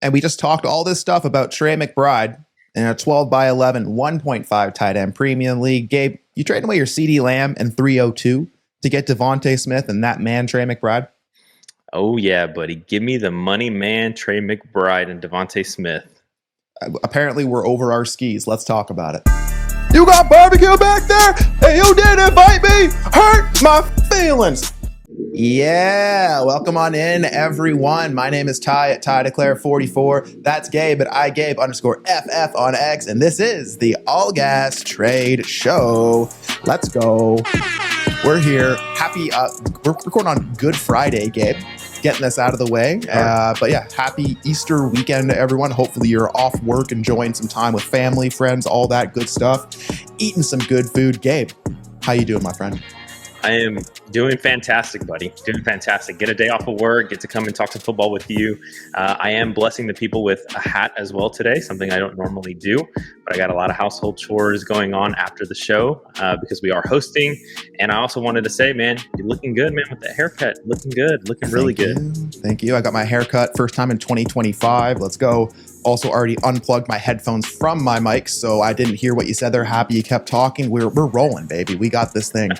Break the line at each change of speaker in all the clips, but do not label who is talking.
And we just talked all this stuff about Trey McBride in a 12 by 11, 1.5 tight end premium league. Gabe, you trading away your CD Lamb and 302 to get Devontae Smith and that man, Trey McBride?
Oh, yeah, buddy. Give me the money man, Trey McBride and Devontae Smith.
Apparently, we're over our skis. Let's talk about it. You got barbecue back there, and you didn't invite me. Hurt my feelings. Yeah, welcome on in, everyone. My name is Ty at TyDeclare44. That's Gabe at iGabe_FF on X, and this is the All Gas Trade Show. Let's go. We're here. We're recording on Good Friday, Gabe. Getting this out of the way. But yeah, happy Easter weekend to everyone. Hopefully you're off work, enjoying some time with family, friends, all that good stuff. Eating some good food. Gabe, how you doing, my friend?
I am doing fantastic, buddy. Doing fantastic. Get a day off of work, get to come and talk some football with you. I am blessing the people with a hat as well today, something I don't normally do, but I got a lot of household chores going on after the show because we are hosting. And I also wanted to say, man, you're looking good, man, with that haircut. Looking good. Looking really good.
Thank you. I got my haircut first time in 2025. Let's go. Also already unplugged my headphones from my mic, so I didn't hear what you said there. Happy you kept talking. We're rolling, baby. We got this thing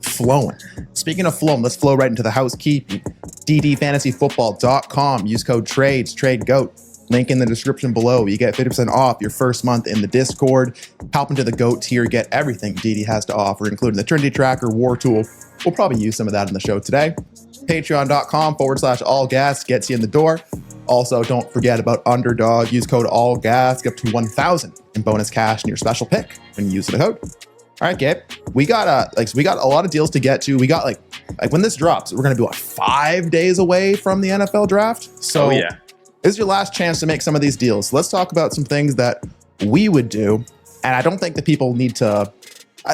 flowing. Speaking of flowing, let's flow right into the housekeeping. DDFantasyFootball.com. Use code TRADES, trade GOAT. Link in the description below. You get 50% off your first month in the Discord. Help into the GOAT tier. Get everything DD has to offer, including the Trinity Tracker, War Tool. We'll probably use some of that in the show today. Patreon.com/allgas gets you in the door. Also, don't forget about Underdog. Use code ALLGAS. Get up to 1,000 in bonus cash in your special pick when you use the code. All right, Gabe. We got a lot of deals to get to. We got like when this drops, we're gonna be 5 days away from the NFL draft. So
yeah,
this is your last chance to make some of these deals. Let's talk about some things that we would do, and I don't think that people need to.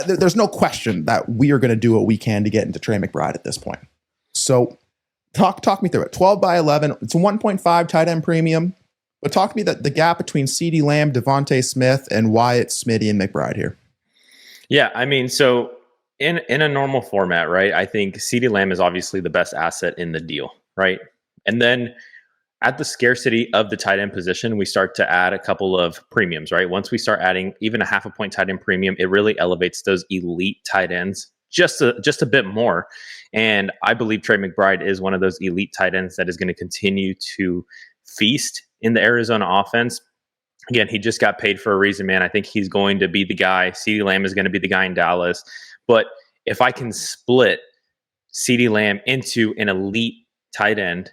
There's no question that we are going to do what we can to get into Trey McBride at this point. So talk me through it. 12 by 11. It's a 1.5 tight end premium. But talk to me that the gap between CeeDee Lamb, Devontae Smith, and Wyatt, Smitty, and McBride here.
Yeah, I mean, so in a normal format, right, I think CeeDee Lamb is obviously the best asset in the deal, right? And then at the scarcity of the tight end position, we start to add a couple of premiums, right? Once we start adding even a half a point tight end premium, it really elevates those elite tight ends just a bit more. And I believe Trey McBride is one of those elite tight ends that is going to continue to feast in the Arizona offense. Again, he just got paid for a reason, man. I think he's going to be the guy. CeeDee Lamb is going to be the guy in Dallas. But if I can split CeeDee Lamb into an elite tight end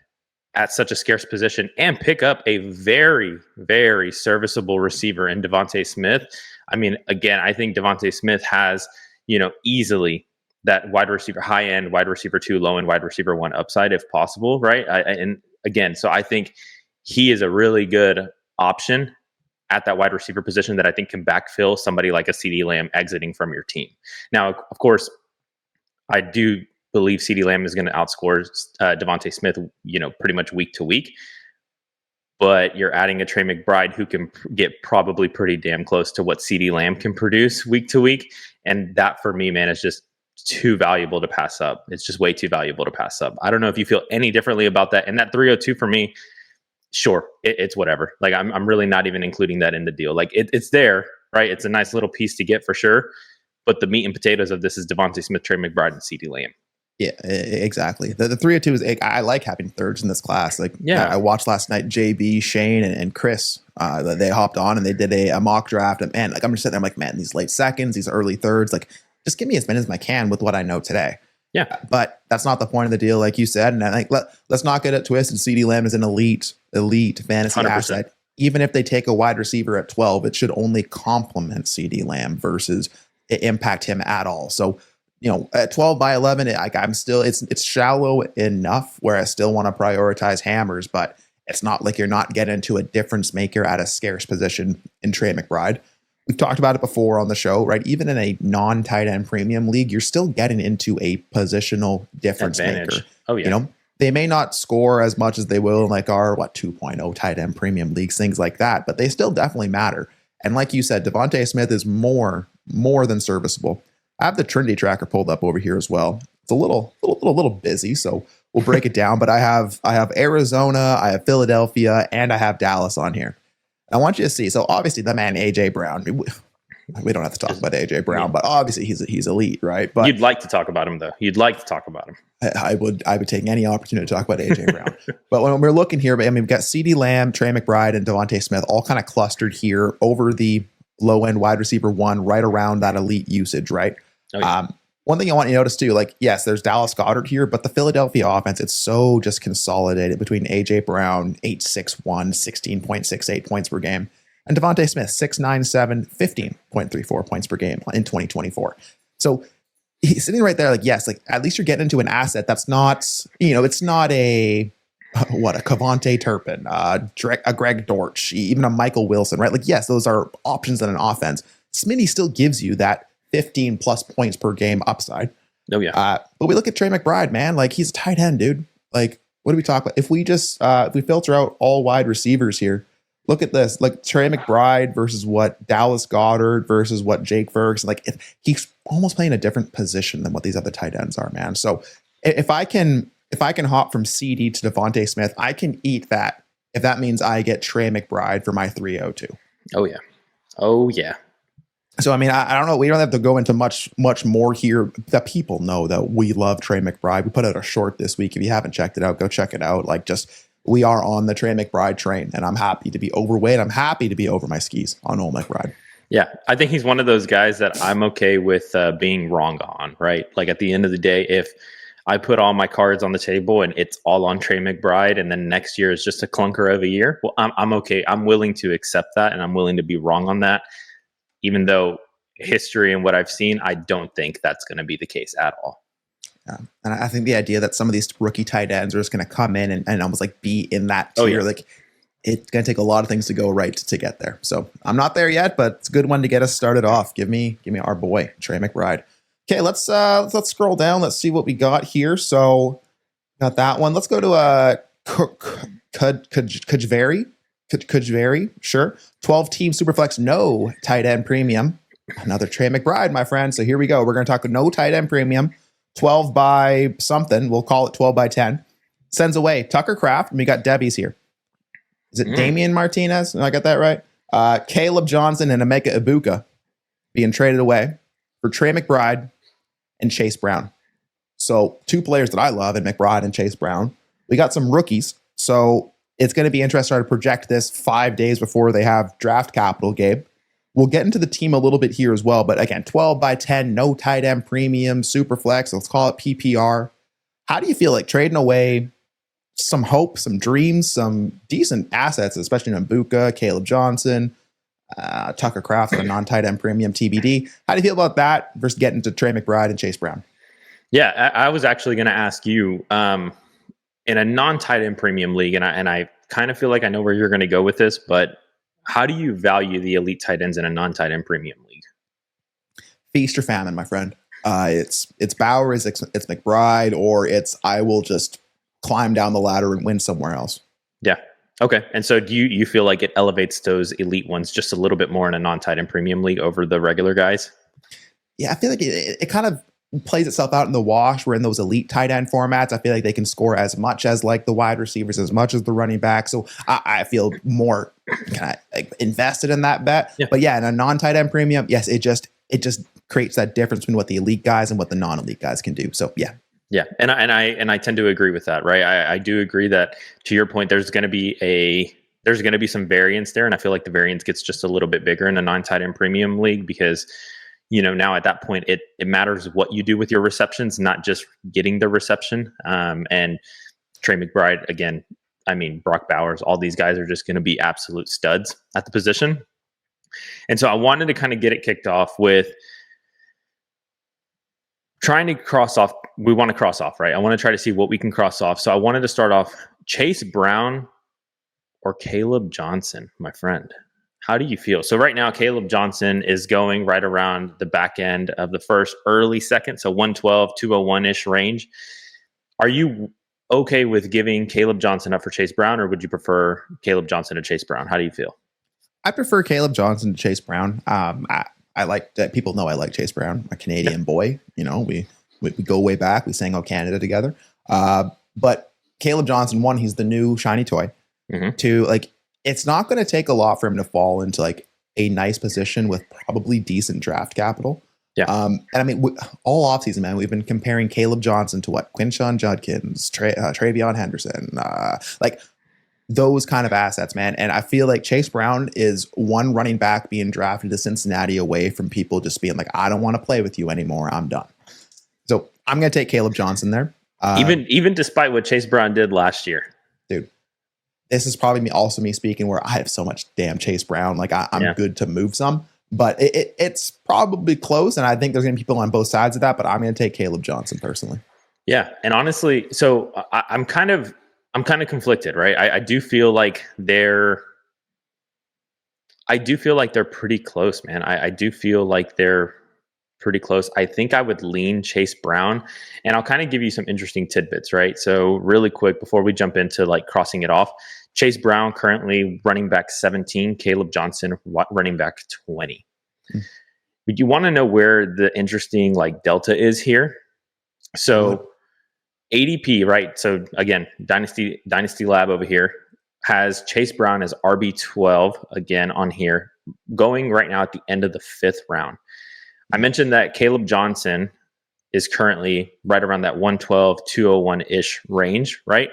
at such a scarce position and pick up a very, very serviceable receiver in Devontae Smith, I mean, again, I think Devontae Smith has, easily that wide receiver, high end, wide receiver 2, low end, wide receiver 1 upside if possible, right? So I think he is a really good option at that wide receiver position that I think can backfill somebody like a CeeDee Lamb exiting from your team. Now, of course, I do believe CeeDee Lamb is going to outscore Devontae Smith, pretty much week to week. But you're adding a Trey McBride who can get probably pretty damn close to what CeeDee Lamb can produce week to week. And that for me, man, is just too valuable to pass up. It's just way too valuable to pass up. I don't know if you feel any differently about that. And that 302 for me, sure, it's whatever. Like I'm really not even including that in the deal. Like it's there, right? It's a nice little piece to get for sure. But the meat and potatoes of this is Devontae Smith, Trey McBride, and CeeDee Lamb.
Yeah, exactly. The 302 is, I like having thirds in this class. Like, yeah, I watched last night, JB, Shane, and Chris, they hopped on and they did a mock draft. And man, like I'm just sitting there, I'm like, man, these late seconds, these early thirds, like just give me as many as I can with what I know today.
Yeah.
But that's not the point of the deal, like you said. And I think let's not get it twisted. CeeDee Lamb is an elite fantasy 100%. Asset. Even if they take a wide receiver at 12, it should only complement CeeDee Lamb versus impact him at all. So, at 12 by 11, it's shallow enough where I still want to prioritize hammers, but it's not like you're not getting into a difference maker at a scarce position in Trey McBride. We've talked about it before on the show, right? Even in a non-tight end premium league, you're still getting into a positional difference maker.
Oh, yeah.
They may not score as much as they will in like our 2.0 tight end premium leagues, things like that, but they still definitely matter. And like you said, Devontae Smith is more than serviceable. I have the Trinity Tracker pulled up over here as well. it's a little busy, so we'll break it down. But I have Arizona, I have Philadelphia, and I have Dallas on here. I want you to see. So obviously, the man AJ Brown. We don't have to talk about AJ Brown, but obviously he's elite, right? But
you'd like to talk about him, though. You'd like to talk about him.
I would take any opportunity to talk about AJ Brown. But when we're looking here, I mean, we've got CeeDee Lamb, Trey McBride, and Devontae Smith all kind of clustered here over the low end wide receiver one, right around that elite usage, right?
Oh, yeah.
One thing I want you to notice too, like, yes, there's Dallas Goedert here, but the Philadelphia offense, it's so just consolidated between AJ Brown, 8'6", 16.68 points per game, and Devontae Smith, 6'9", 15.34 points per game in 2024. So he's sitting right there, like, yes, like at least you're getting into an asset that's not, it's not a Kavonte Turpin, a Greg Dortch, even a Michael Wilson, right? Like, yes, those are options in an offense. Smitty still gives you that 15 plus points per game upside.
Oh yeah.
But we look at Trey McBride, man, like he's a tight end, dude. Like, what do we talk about? If we just, if we filter out all wide receivers here, look at this, like Trey McBride versus what Dallas Goedert versus what Jake Ferguson, like he's almost playing a different position than what these other tight ends are, man. So if I can hop from CD to Devontae Smith, I can eat that. If that means I get Trey McBride for my 302.
Oh yeah. Oh yeah.
So, I mean, I don't know. We don't have to go into much more here. The people know that we love Trey McBride. We put out a short this week. If you haven't checked it out, go check it out. Like, we are on the Trey McBride train, and I'm happy to be overweight. I'm happy to be over my skis on old McBride.
Yeah, I think he's one of those guys that I'm okay with being wrong on, right? Like, at the end of the day, if I put all my cards on the table and it's all on Trey McBride, and then next year is just a clunker of a year, well, I'm okay. I'm willing to accept that, and I'm willing to be wrong on that. Even though history and what I've seen, I don't think that's going to be the case at all.
Yeah. And I think the idea that some of these rookie tight ends are just going to come in and almost like be in that tier, like it's going to take a lot of things to go right to get there. So I'm not there yet, but it's a good one to get us started off. Give me our boy, Trey McBride. Okay, let's scroll down. Let's see what we got here. So got that one. Let's go to Kajvari, sure. 12-team Superflex, no tight end premium. Another Trey McBride, my friend. So here we go. We're going to talk no tight end premium. 12 by something. We'll call it 12 by 10. Sends away Tucker Kraft. And we got Debbie's here. Is it Damian Martinez? I got that right. Caleb Johnson and Emeka Egbuka being traded away for Trey McBride and Chase Brown. So two players that I love in McBride and Chase Brown. We got some rookies. So it's going to be interesting to project this 5 days before they have draft capital, Gabe. We'll get into the team a little bit here as well. But again, 12 by 10, no tight end premium, super flex. Let's call it PPR. How do you feel like trading away some hope, some dreams, some decent assets, especially in Egbuka, Caleb Johnson, Tucker Kraft, a non-tight end premium TBD? How do you feel about that versus getting to Trey McBride and Chase Brown?
Yeah, I was actually going to ask you, in a non-tight end premium league, and I kind of feel like I know where you're going to go with this, but how do you value the elite tight ends in a non-tight end premium league?
Feast or famine, my friend. It's Bowers, it's McBride, or it's I will just climb down the ladder and win somewhere else. Yeah.
Okay. And so do you feel like it elevates those elite ones just a little bit more in a non-tight end premium league over the regular guys?
Yeah, I feel like it kind of plays itself out in the wash, where in those elite tight end formats, I feel like they can score as much as like the wide receivers, as much as the running back. So I feel more kind of like invested in that bet. Yeah. But yeah, in a non-tight end premium, yes, it just creates that difference between what the elite guys and what the non-elite guys can do. So yeah.
Yeah. And I tend to agree with that, right? I do agree that, to your point, there's going to be some variance there. And I feel like the variance gets just a little bit bigger in a non-tight end premium league because, now at that point, it matters what you do with your receptions, not just getting the reception. And Trey McBride, again, Brock Bowers, all these guys are just going to be absolute studs at the position. And so I wanted to kind of get it kicked off with trying to cross off. We want to cross off, right? I want to try to see what we can cross off. So I wanted to start off Chase Brown or Caleb Johnson, my friend. How do you feel? So right now, Caleb Johnson is going right around the back end of the first, early second. So 112, 201-ish range. Are you okay with giving Caleb Johnson up for Chase Brown, or would you prefer Caleb Johnson to Chase Brown? How do you feel?
I prefer Caleb Johnson to Chase Brown. I like that. People know I like Chase Brown, a Canadian boy. We We go way back. We sang "Oh Canada" together. But Caleb Johnson, one, he's the new shiny toy.
Mm-hmm.
Two, like it's not going to take a lot for him to fall into like a nice position with probably decent draft capital.
Yeah.
And I mean, all offseason, man, we've been comparing Caleb Johnson to what? Quinshon Judkins, Travion Henderson, like those kind of assets, man. And I feel like Chase Brown is one running back being drafted to Cincinnati away from people just being like, I don't want to play with you anymore. I'm done. So I'm going to take Caleb Johnson there.
Even despite what Chase Brown did last year.
Dude, this is probably me speaking where I have so much damn Chase Brown. Like I'm good to move some. But it's probably close, and I think there's going to be people on both sides of that. But I'm going to take Caleb Johnson personally.
Yeah, and honestly, so I'm kind of conflicted, right? I do feel like they're pretty close, man. I do feel like they're pretty close. I think I would lean Chase Brown, and I'll kind of give you some interesting tidbits, right? So really quick before we jump into like crossing it off. Chase Brown currently running back 17, Caleb Johnson running back 20. But you want to know where the interesting like delta is here. So ADP, right? So again, Dynasty Lab over here has Chase Brown as RB12 again on here, going right now at the end of the 5th round. I mentioned that Caleb Johnson is currently right around that 112, 201-ish range, right?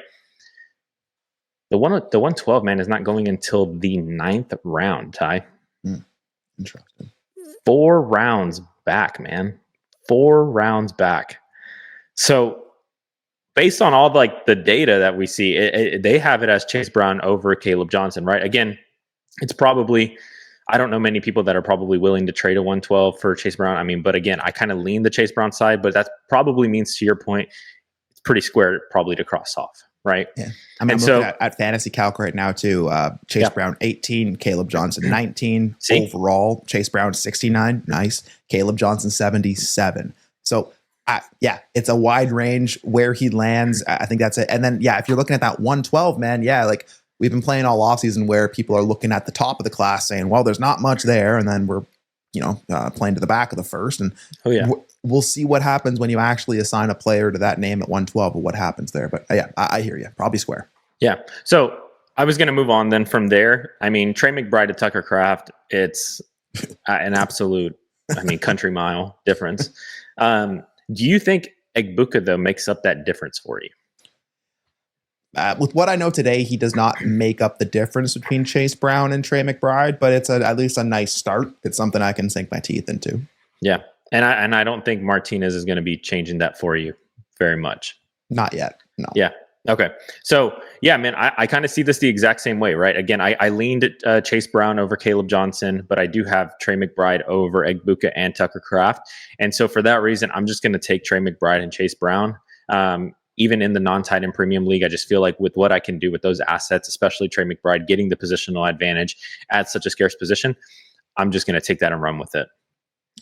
The 112, man, is not going until the 9th round, Ty.
Interesting.
4 rounds back, man. 4 rounds back. So based on all like the data that we see, they have it as Chase Brown over Caleb Johnson, right? Again, it's probably, I don't know many people that are probably willing to trade a 112 for Chase Brown. I mean, but again, I kind of lean the Chase Brown side, but that probably means, to your point, it's pretty square probably to cross off. Right.
Yeah. I mean, I'm looking at Fantasy Calc right now too. Chase Brown 18, Caleb Johnson 19 overall. Chase Brown 69, nice. Caleb Johnson 77. So it's a wide range where he lands. I think that's it. And then if you're looking at that 112, man, like we've been playing all offseason where people are looking at the top of the class saying, well, there's not much there, and then we're playing to the back of the first, and we'll see what happens when you actually assign a player to that name at 112 or what happens there. But I hear you. Probably square. Yeah.
So I was going to move on then from there. I mean, Trey McBride to Tucker Kraft, it's an absolute, country mile difference. Do you think Egbuka, though, makes up that difference for you?
With what I know today, he does not make up the difference between Chase Brown and Trey McBride, but it's at least a nice start. It's something I can sink my teeth into.
Yeah. And I don't think Martinez is going to be changing that for you very much.
Not yet. No.
Yeah. Okay. So, man, I kind of see this the exact same way, right? Again, I leaned at Chase Brown over Caleb Johnson, but I do have Trey McBride over Egbuka and Tucker Kraft. And so for that reason, I'm just going to take Trey McBride and Chase Brown. Even in the non-tight end premium league, I just feel like with what I can do with those assets, especially Trey McBride getting the positional advantage at such a scarce position, I'm just going to take that and run with it.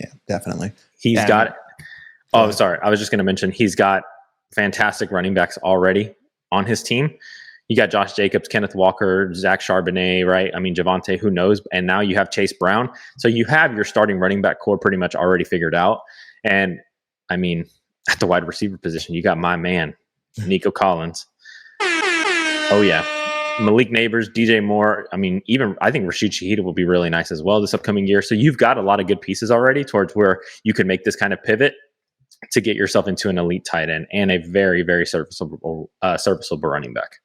Yeah, definitely.
He's got I was just going to mention he's got fantastic running backs already on his team. You got Josh Jacobs, Kenneth Walker, Zach Charbonnet, right? I mean, Javonte, who knows? And now you have Chase Brown. So you have your starting running back core pretty much already figured out. And I mean, at the wide receiver position, you got my man, Nico Collins. Oh, yeah. Malik Neighbors, DJ Moore. I mean, even I think Rashid Shaheed will be really nice as well this upcoming year. So you've got a lot of good pieces already towards where you can make this kind of pivot to get yourself into an elite tight end and a very, very serviceable running back.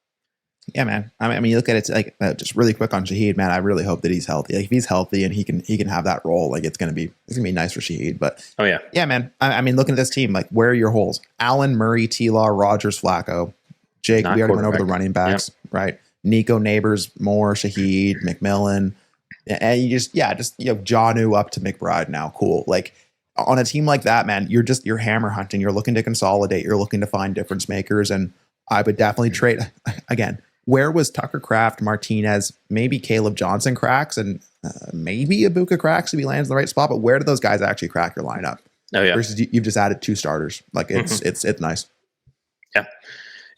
Yeah, man. I mean, you look at it like just really quick on Shaheed, man. I really hope that he's healthy. Like if he's healthy and he can have that role, like it's gonna be nice for Shaheed. But yeah, man. I mean, looking at this team, like where are your holes? Allen, Murray, T-Law, Rogers, Flacco, Jake. We already went over the running backs, right? Nico, Neighbors, Moore, Shaheed, McMillan, and you just Jonnu up to McBride now. Cool. Like on a team like that, man, you're hammer hunting. You're looking to consolidate. You're looking to find difference makers, and I would definitely trade again. Where was Tucker Kraft, Martinez, maybe Caleb Johnson cracks, and maybe Egbuka cracks if he lands in the right spot? But where do those guys actually crack your lineup?
Oh yeah.
Versus you've just added 2 starters. Like it's nice.
Yeah.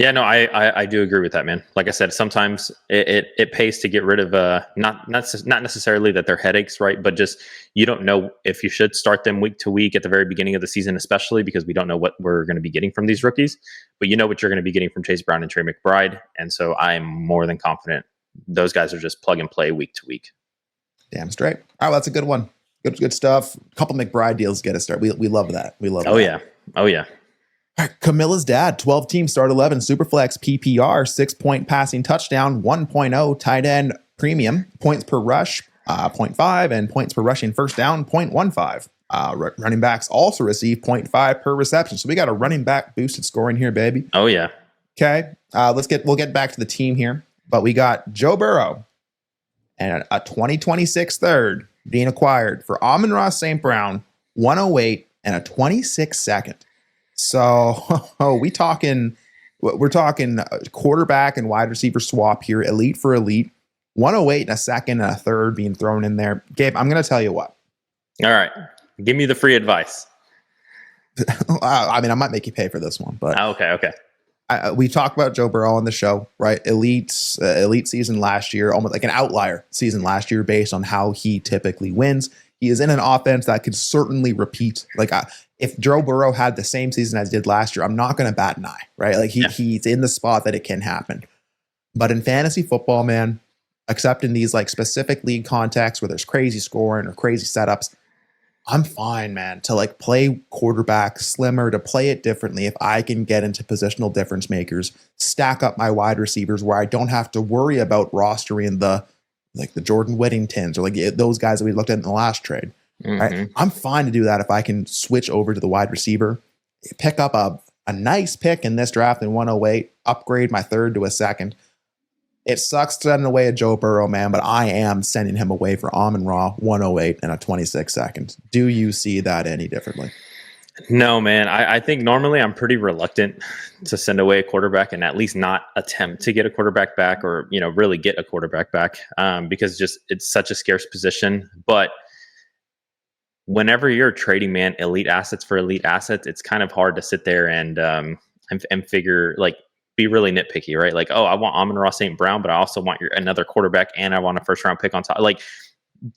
Yeah, no, I do agree with that, man. Like I said, sometimes it pays to get rid of not necessarily that they're headaches, right? But just you don't know if you should start them week to week at the very beginning of the season, especially because we don't know what we're going to be getting from these rookies. But you know what you're going to be getting from Chase Brown and Trey McBride, and so I'm more than confident those guys are just plug and play week to week.
Damn straight. All right, well, that's a good one. Good stuff. A couple McBride deals get us started. We love that. We love.
Oh
that.
Oh yeah.
All right, Camilla's dad, 12 teams, start 11, Superflex, PPR, 6-point passing touchdown, 1.0 tight end premium, points per rush, 0.5, and points per rushing first down, 0.15. Running backs also receive 0.5 per reception. So we got a running back boosted scoring here, baby.
Oh yeah.
Okay. We'll get back to the team here, but we got Joe Burrow and a 2026 third being acquired for Amon-Ra St. Brown, 108 and a 26 second. So we're talking quarterback and wide receiver swap here, elite for elite, 108 and a second and a third being thrown in there. Gabe, I'm going to tell you what.
All right. Give me the free advice.
I mean, I might make you pay for this one, but
okay.
We talked about Joe Burrow on the show, right? Elite season last year, almost like an outlier season last year based on how he typically wins. He is in an offense that could certainly repeat. Like if Joe Burrow had the same season as did last year, I'm not going to bat an eye, right? Like he's in the spot that it can happen. But in fantasy football, man, except in these like specific league contexts where there's crazy scoring or crazy setups, I'm fine, man, to like play quarterback slimmer, to play it differently if I can get into positional difference makers, stack up my wide receivers where I don't have to worry about rostering the Jordan Whittingtons or like those guys that we looked at in the last trade. Mm-hmm. Right? I'm fine to do that if I can switch over to the wide receiver, pick up a nice pick in this draft in 108, upgrade my third to a second. It sucks sending away a Joe Burrow, man, but I am sending him away for Amon-Ra, 108 and a 26 second. Do you see that any differently?
No, man. I think normally I'm pretty reluctant to send away a quarterback and at least not attempt to get a quarterback back or, really get a quarterback back because just it's such a scarce position. But whenever you're trading, man, elite assets for elite assets, it's kind of hard to sit there and figure like, be really nitpicky, right? Like, oh, I want Amon-Ra St. Brown, but I also want another quarterback and I want a first round pick on top. Like,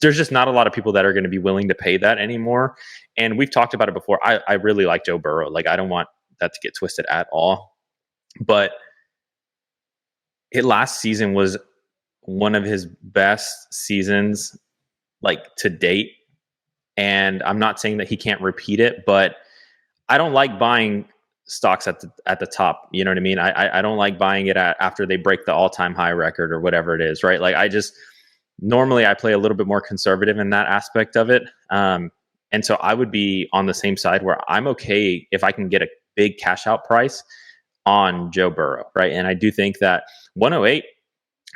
there's just not a lot of people that are going to be willing to pay that anymore. And we've talked about it before. I really like Joe Burrow. Like, I don't want that to get twisted at all. But last season was one of his best seasons, like, to date. And I'm not saying that he can't repeat it, but I don't like buying stocks at the top. You know what I mean? I don't like buying it after they break the all-time high record or whatever it is, right? Like normally I play a little bit more conservative in that aspect of it. And so I would be on the same side where I'm okay if I can get a big cash out price on Joe Burrow, right? And I do think that 108,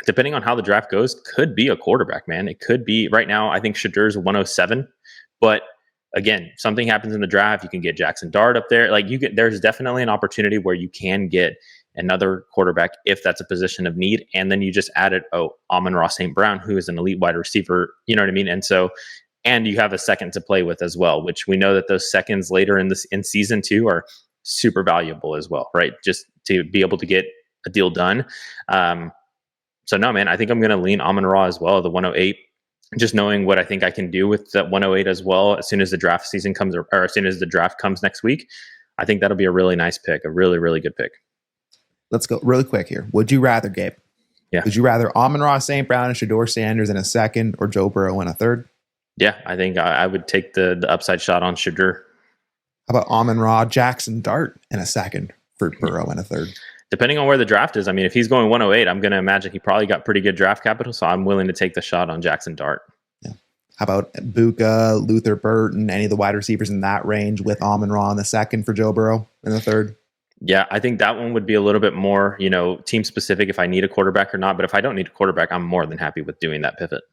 depending on how the draft goes, could be a quarterback, man. It could be right now. I think Shedur's 107, but again, something happens in the draft, you can get Jackson Dart up there. Like there's definitely an opportunity where you can get another quarterback if that's a position of need. And then you just added, Amon-Ra St. Brown, who is an elite wide receiver. You know what I mean? And so, and you have a second to play with as well, which we know that those seconds later in season 2 are super valuable as well, right? Just to be able to get a deal done. So no, man, I think I'm going to lean Amon-Ra as well, the 108. Just knowing what I think I can do with that 108 as well, as soon as the draft season comes, or as soon as the draft comes next week, I think that'll be a really nice pick, a really, really good pick.
Let's go really quick here. Would you rather, Gabe?
Yeah.
Would you rather Amon-Ra St. Brown and Shedeur Sanders in a second or Joe Burrow in a third?
Yeah, I think I would take the upside shot on Shedeur.
How about Amon-Ra Jackson Dart in a second for Burrow in a third?
Depending on where the draft is. I mean, if he's going 108, I'm going to imagine he probably got pretty good draft capital, so I'm willing to take the shot on Jackson Dart.
Yeah. How about Egbuka, Luther Burton, any of the wide receivers in that range with Amon-Ra in the second for Joe Burrow in the third?
Yeah, I think that one would be a little bit more, team specific if I need a quarterback or not. But if I don't need a quarterback, I'm more than happy with doing that pivot.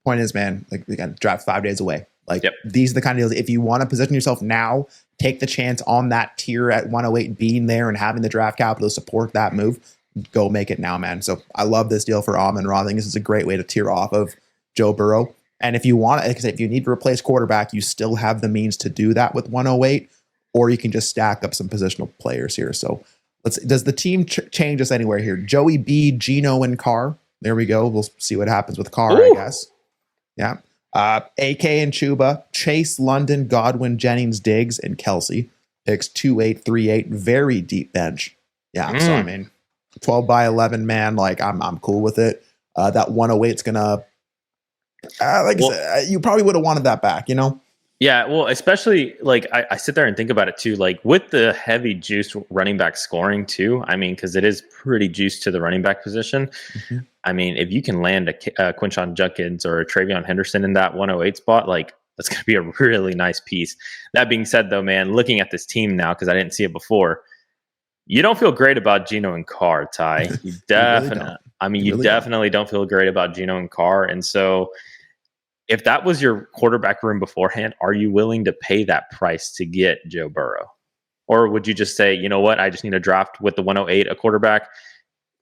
Point is, man, like we got draft 5 days away. Like These are the kind of deals. If you want to position yourself now, take the chance on that tier at 108 being there and having the draft capital to support that move. Go make it now, man. So I love this deal for Amon-Ra. I think this is a great way to tier off of Joe Burrow. And if you want to, like I said, if you need to replace quarterback, you still have the means to do that with 108, or you can just stack up some positional players here. So Does the team change us anywhere here? Joey B, Gino, and Carr. There we go. We'll see what happens with Carr, I guess. Yeah. AK and Chuba, Chase, London, Godwin, Jennings, Diggs, and Kelsey. Picks 2, 8, 3, 8. Very deep bench. Yeah. So I mean, 12 by 11 man. Like I'm cool with it. That 108's gonna. I said, you probably would have wanted that back.
Yeah, well, especially like I sit there and think about it too, like with the heavy juice running back scoring too. I mean, because it is pretty juiced to the running back position. Mm-hmm. I mean, if you can land a Quinshon Judkins or a Travion Henderson in that 108 spot, like that's going to be a really nice piece. That being said, though, man, looking at this team now, because I didn't see it before, you don't feel great about Gino and Carr, Ty. You definitely, really I mean, you definitely don't feel great about Gino and Carr, and so. If that was your quarterback room beforehand, are you willing to pay that price to get Joe Burrow? Or would you just say, you know what, I just need to draft with the 108 a quarterback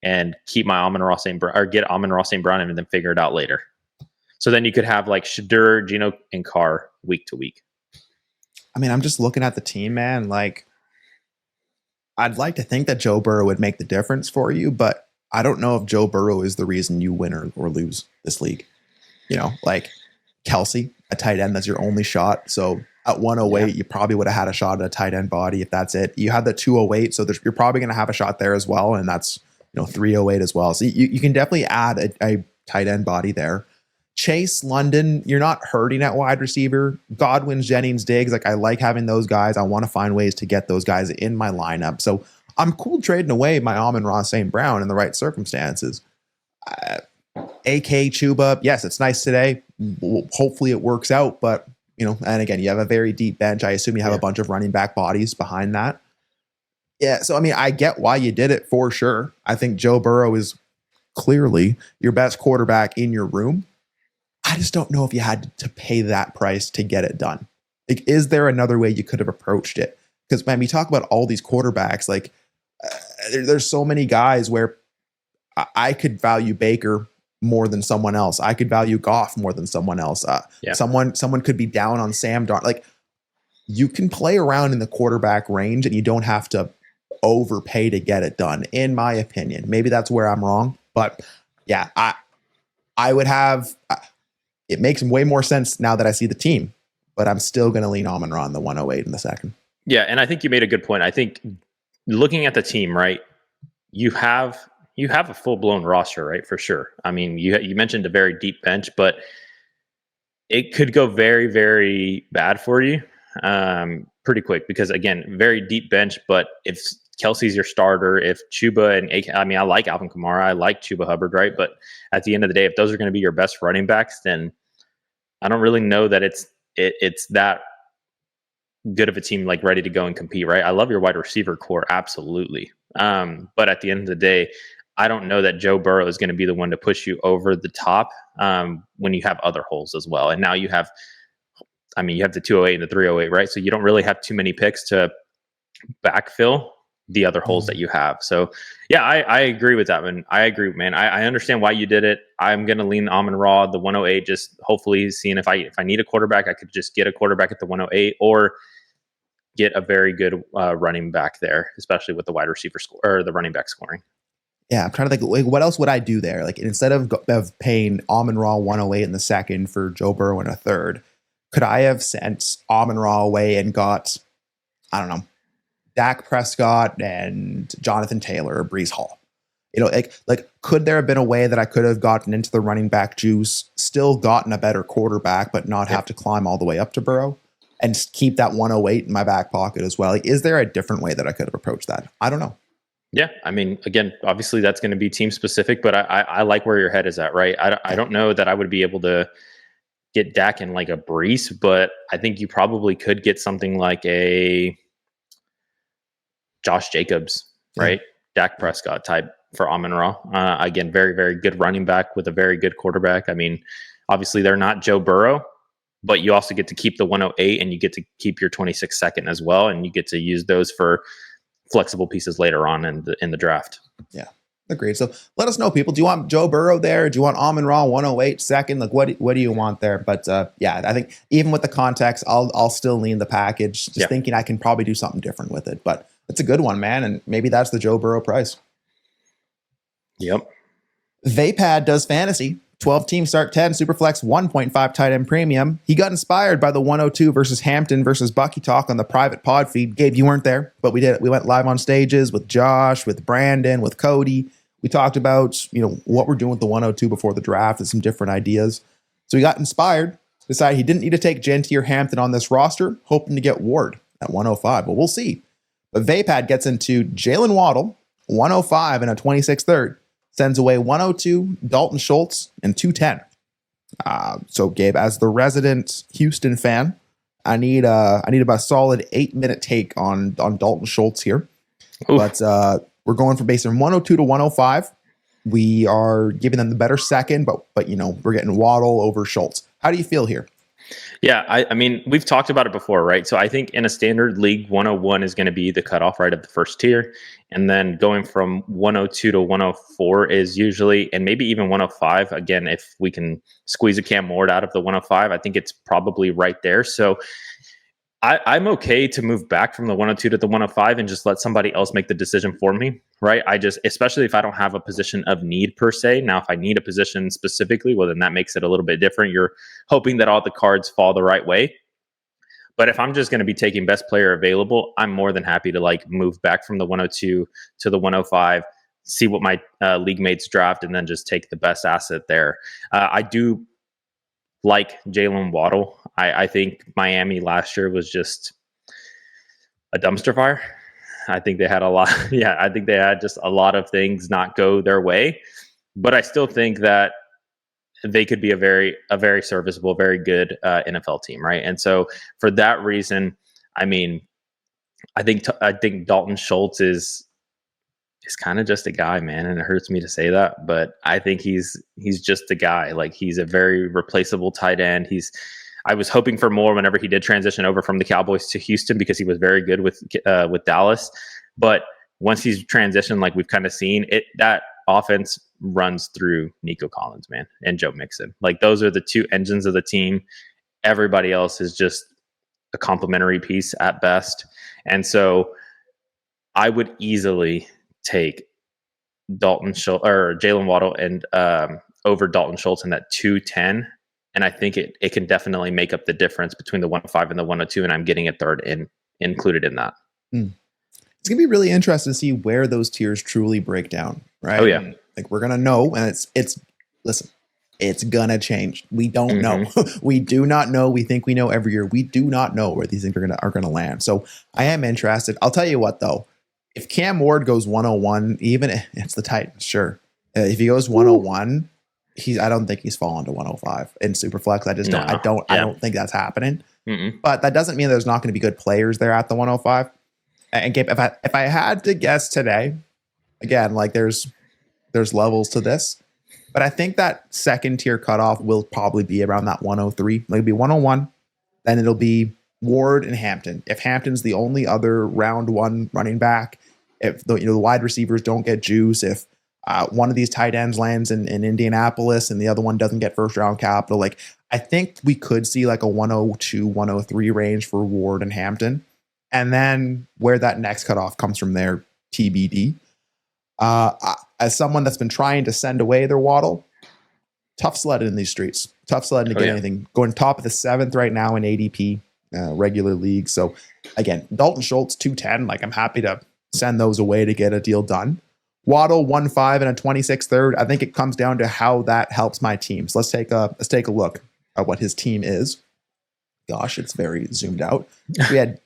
and keep my Amon-Ra St. Brown, or get Amon-Ra St. Brown and then figure it out later? So then you could have like Shadur, Gino, and Carr week to week.
I mean, I'm just looking at the team, man. Like, I'd like to think that Joe Burrow would make the difference for you, but I don't know if Joe Burrow is the reason you win or lose this league. Like Kelsey, a tight end, that's your only shot. So at 108, you probably would have had a shot at a tight end body if that's it. You have the 208, so you're probably going to have a shot there as well, and that's 308 as well. So you can definitely add a tight end body there. Chase, London, you're not hurting at wide receiver. Godwin, Jennings, Diggs, like I like having those guys. I want to find ways to get those guys in my lineup. So I'm cool trading away my Amon-Ra St. Brown in the right circumstances. AK Chuba, yes, it's nice today. Hopefully it works out, but and again, you have a very deep bench. I assume you have a bunch of running back bodies behind that. Yeah, so I mean, I get why you did it for sure. I think Joe Burrow is clearly your best quarterback in your room. I just don't know if you had to pay that price to get it done. Like, is there another way you could have approached it? Because when we talk about all these quarterbacks, like there's so many guys where I could value Baker more than someone else. I could value Goff more than someone else. Someone could be down on Sam Darnold. Like, you can play around in the quarterback range and you don't have to overpay to get it done, in my opinion. Maybe that's where I'm wrong, but yeah, I would have, it makes way more sense now that I see the team, but I'm still going to lean Amon-Ra on the 108 in the second.
Yeah. And I think you made a good point. I think looking at the team, right, you have a full-blown roster, right? For sure. I mean, you mentioned a very deep bench, but it could go very, very bad for you pretty quick because, again, very deep bench. But if Kelsey's your starter, if Chuba and I mean, I like Alvin Kamara, I like Chuba Hubbard, right? But at the end of the day, if those are going to be your best running backs, then I don't really know that it's that good of a team like ready to go and compete, right? I love your wide receiver core, absolutely. But at the end of the day, I don't know that Joe Burrow is going to be the one to push you over the top when you have other holes as well. And now you have the 208 and the 308, right? So you don't really have too many picks to backfill the other holes that you have. So yeah, I agree with that one. I agree, man. I understand why you did it. I'm going to lean Amon-Ra, the 108, just hopefully seeing if I need a quarterback, I could just get a quarterback at the 108 or get a very good running back there, especially with the wide receiver score or the running back scoring.
Yeah, I'm trying to think, like, what else would I do there? Like, instead of paying Amon-Ra 108 in the second for Joe Burrow in a third, could I have sent Amon-Ra away and got, I don't know, Dak Prescott and Jonathan Taylor or Breece Hall? Like could there have been a way that I could have gotten into the running back juice, still gotten a better quarterback, but not have to climb all the way up to Burrow and just keep that 108 in my back pocket as well? Like, is there a different way that I could have approached that? I don't know.
Yeah, I mean, again, obviously that's going to be team specific, but I like where your head is at, right? I don't know that I would be able to get Dak in like a Breece, but I think you probably could get something like a Josh Jacobs, right? Dak Prescott type for Amon-Ra. Again, very, very good running back with a very good quarterback. I mean, obviously they're not Joe Burrow, but you also get to keep the 108 and you get to keep your 26 second as well. And you get to use those for flexible pieces later on in the draft.
Yeah, agreed. So let us know, people. Do you want Joe Burrow there? Do you want Amon-Ra 108 second? Like, what do you want there? But yeah, I think even with the context, I'll still lean the package, just thinking I can probably do something different with it. But It's a good one, man. And maybe that's the Joe Burrow price.
Yep.
Vapad does fantasy. 12 team start 10, Superflex 1.5 tight end premium. He got inspired by the 102 versus Hampton versus Bucky talk on the private pod feed. Gabe, you weren't there, but we did. We went live on stages with Josh, with Brandon, with Cody. We talked about, what we're doing with the 102 before the draft and some different ideas. So he got inspired, decided he didn't need to take Genty or Hampton on this roster, hoping to get Ward at 105. But we'll see. But Vapad gets into Jalen Waddle, 105 and a 26th third. Sends away 102, Dalton Schultz, and 210. So, Gabe, as the resident Houston fan, I need about a solid 8-minute take on Dalton Schultz here. Oof. But we're going from basing 102 to 105. We are giving them the better second, but we're getting Waddle over Schultz. How do you feel here?
Yeah, I mean, we've talked about it before, right? So I think in a standard league, 101 is going to be the cutoff, right, of the first tier. And then going from 102 to 104 is usually, and maybe even 105. Again, if we can squeeze a Cam Ward out of the 105, I think it's probably right there. So I'm okay to move back from the 102 to the 105 and just let somebody else make the decision for me, right? Especially if I don't have a position of need per se. Now, if I need a position specifically, well, then that makes it a little bit different. You're hoping that all the cards fall the right way. But if I'm just going to be taking best player available, I'm more than happy to move back from the 102 to the 105, see what my league mates draft, and then just take the best asset there. I do like Jalen Waddle. I think Miami last year was just a dumpster fire. I think they had a lot. Yeah, I think they had just a lot of things not go their way. But I still think that they could be a very serviceable, very good NFL team, right? And so for that reason, I mean, I think Dalton Schultz is kind of just a guy, man, and it hurts me to say that, but I think he's just a guy. He's a very replaceable tight end. I was hoping for more whenever he did transition over from the Cowboys to Houston because he was very good with Dallas. But once he's transitioned, like we've kind of seen it, that offense runs through Nico Collins, man, and Joe Mixon. Those are the two engines of the team. Everybody else is just a complementary piece at best. And so I would easily take Dalton Schultz or Jalen Waddle and over Dalton Schultz in that 210. And I think it can definitely make up the difference between the 105 and the 102. And I'm getting a third included in that.
It's going to be really interesting to see where those tiers truly break down, right?
Oh, yeah.
We're going to know. And listen, it's going to change. We don't know. We do not know. We think we know every year. We do not know where these things are going to land. So I am interested. I'll tell you what, though. If Cam Ward goes 101, even it's the Titans, sure. If he goes 101, I don't think he's fallen to 105 in Superflex. I don't think that's happening. But that doesn't mean there's not going to be good players there at the 105. And Gabe, if I had to guess today, again, there's levels to this, but I think that second tier cutoff will probably be around that 103. It'll be 101, then it'll be Ward and Hampton. If Hampton's the only other round one running back, if the wide receivers don't get juice, if one of these tight ends lands in Indianapolis and the other one doesn't get first round capital, I think we could see a 102, 103 range for Ward and Hampton. And then where that next cutoff comes from there, TBD. As someone that's been trying to send away their Waddle, tough sledding in these streets. Tough sledding to get anything. Going top of the 7th right now in ADP, regular league. So again, Dalton Schultz, 210. I'm happy to send those away to get a deal done. Waddle, 1.5 and a 26th third. I think it comes down to how that helps my team. So let's take a look at what his team is. Gosh, it's very zoomed out. We had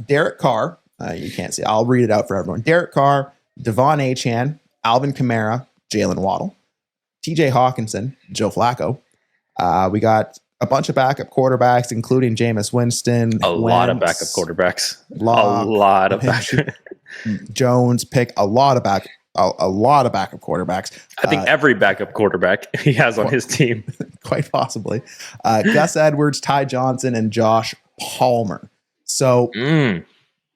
Derek Carr. You can't see. I'll read it out for everyone. Derek Carr, Devon Achane, Alvin Kamara, Jalen Waddle, TJ Hawkinson, Joe Flacco. We got a bunch of backup quarterbacks, including Jameis Winston.
A lot of backup quarterbacks. A lot of backup.
Jones pick a lot of backup quarterbacks.
I think every backup quarterback he has on his team.
Quite possibly. Gus Edwards, Ty Johnson, and Josh Palmer. So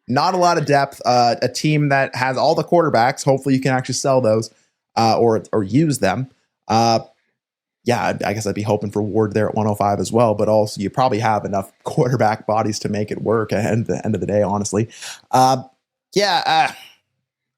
not a lot of depth. A team that has all the quarterbacks. Hopefully you can actually sell those or use them. I guess I'd be hoping for Ward there at 105 as well, but also you probably have enough quarterback bodies to make it work at the end of the day, honestly. Yeah,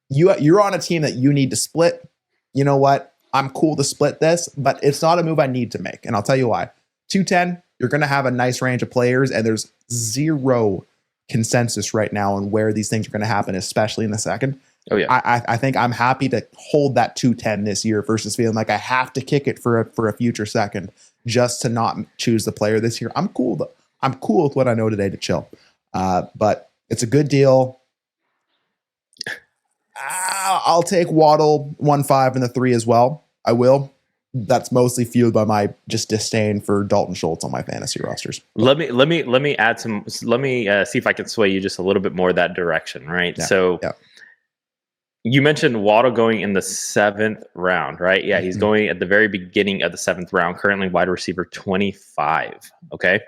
you're on a team that you need to split. You know what? I'm cool to split this, but it's not a move I need to make. And I'll tell you why. 210, you're going to have a nice range of players, and there's zero consensus right now on where these things are going to happen, especially in the second.
Oh, yeah.
I think I'm happy to hold that 210 this year versus feeling like I have to kick it for a future second just to not choose the player this year. I'm cool, though. I'm cool with what I know today to chill. But it's a good deal. I'll take Waddle 1.5 and the 3 as well. I will. That's mostly fueled by my just disdain for Dalton Schultz on my fantasy rosters.
Let me add some. Let me see if I can sway you just a little bit more that direction, right?
Yeah.
You mentioned Waddle going in the 7th round, right? Yeah, he's going at the very beginning of the 7th round, currently wide receiver 25. Okay.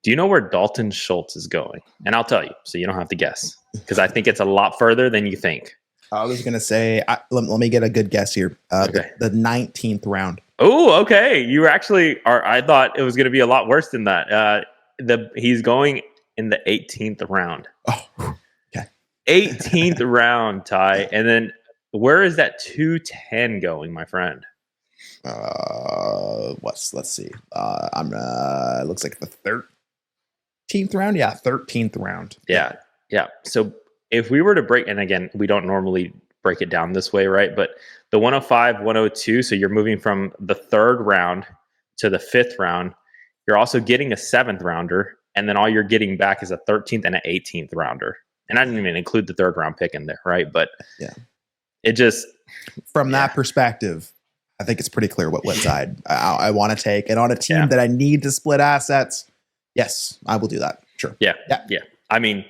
Do you know where Dalton Schultz is going? And I'll tell you, so you don't have to guess, because I think it's a lot further than you think.
I was going to say, let me get a good guess here.
Okay.
The 19th round.
Oh, okay. You were actually, I thought it was going to be a lot worse than that. He's going in the 18th round.
Oh, okay.
18th round, Ty. And then where is that 210 going, my friend?
Let's see. It looks like the 13th round. Yeah, 13th round.
Yeah. So if we were to break, and again, we don't normally break it down this way, right? But the 105, 102, so you're moving from the 3rd round to the 5th round. You're also getting a 7th rounder, and then all you're getting back is a 13th and an 18th rounder. And I didn't even include the 3rd round pick in there, right? But
yeah,
it just
from that perspective, I think it's pretty clear what side I want to take. And on a team that I need to split assets, yes, I will do that. Sure.
Yeah. I mean,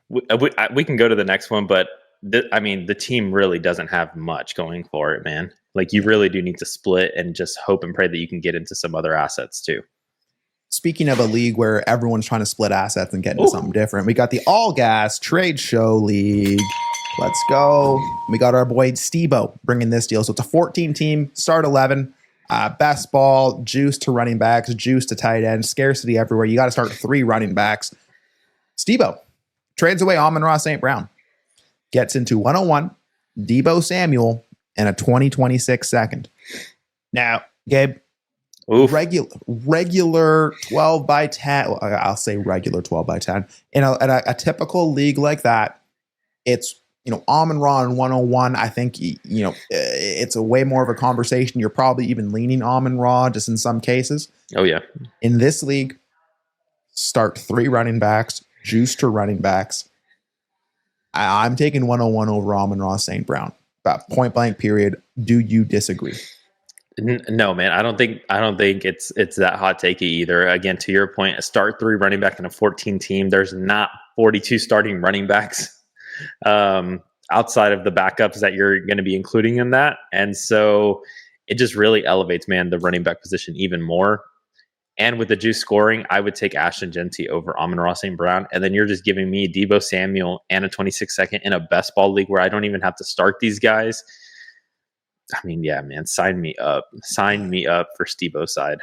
we can go to the next one, but the team really doesn't have much going for it, man. Like, you really do need to split and just hope and pray that you can get into some other assets too.
Speaking of a league where everyone's trying to split assets and get into something different, we got the All Gas Trade Show League. Let's go. We got our boy Deebo bringing this deal. So it's a 14-team, start 11, best ball, juice to running backs, juice to tight end, scarcity everywhere. You got to start 3 running backs. Deebo trades away Amon-Ra St. Brown, gets into 101, Deebo Samuel, and a 2026 second. Now, Gabe, regular 12 by 10. I'll say regular 12 by 10. In a typical league like that, it's, Amon-Ra and 101. I think, it's a way more of a conversation. You're probably even leaning Amon-Ra just in some cases.
Oh, yeah.
In this league, start 3 running backs, juice to running backs. I'm taking 101 over Amon-Ra St. Brown. About point blank period. Do you disagree?
No, man. I don't think it's that hot takey either. Again, to your point, a start 3 running back in a 14 team. There's not 42 starting running backs outside of the backups that you're going to be including in that. And so it just really elevates, man, the running back position even more. And with the juice scoring, I would take Ashton Genty over Amon-Ra St. Brown. And then you're just giving me Deebo Samuel and a 26 second in a best ball league where I don't even have to start these guys. I mean, yeah, man, sign me up. Sign me up for Deebo's side.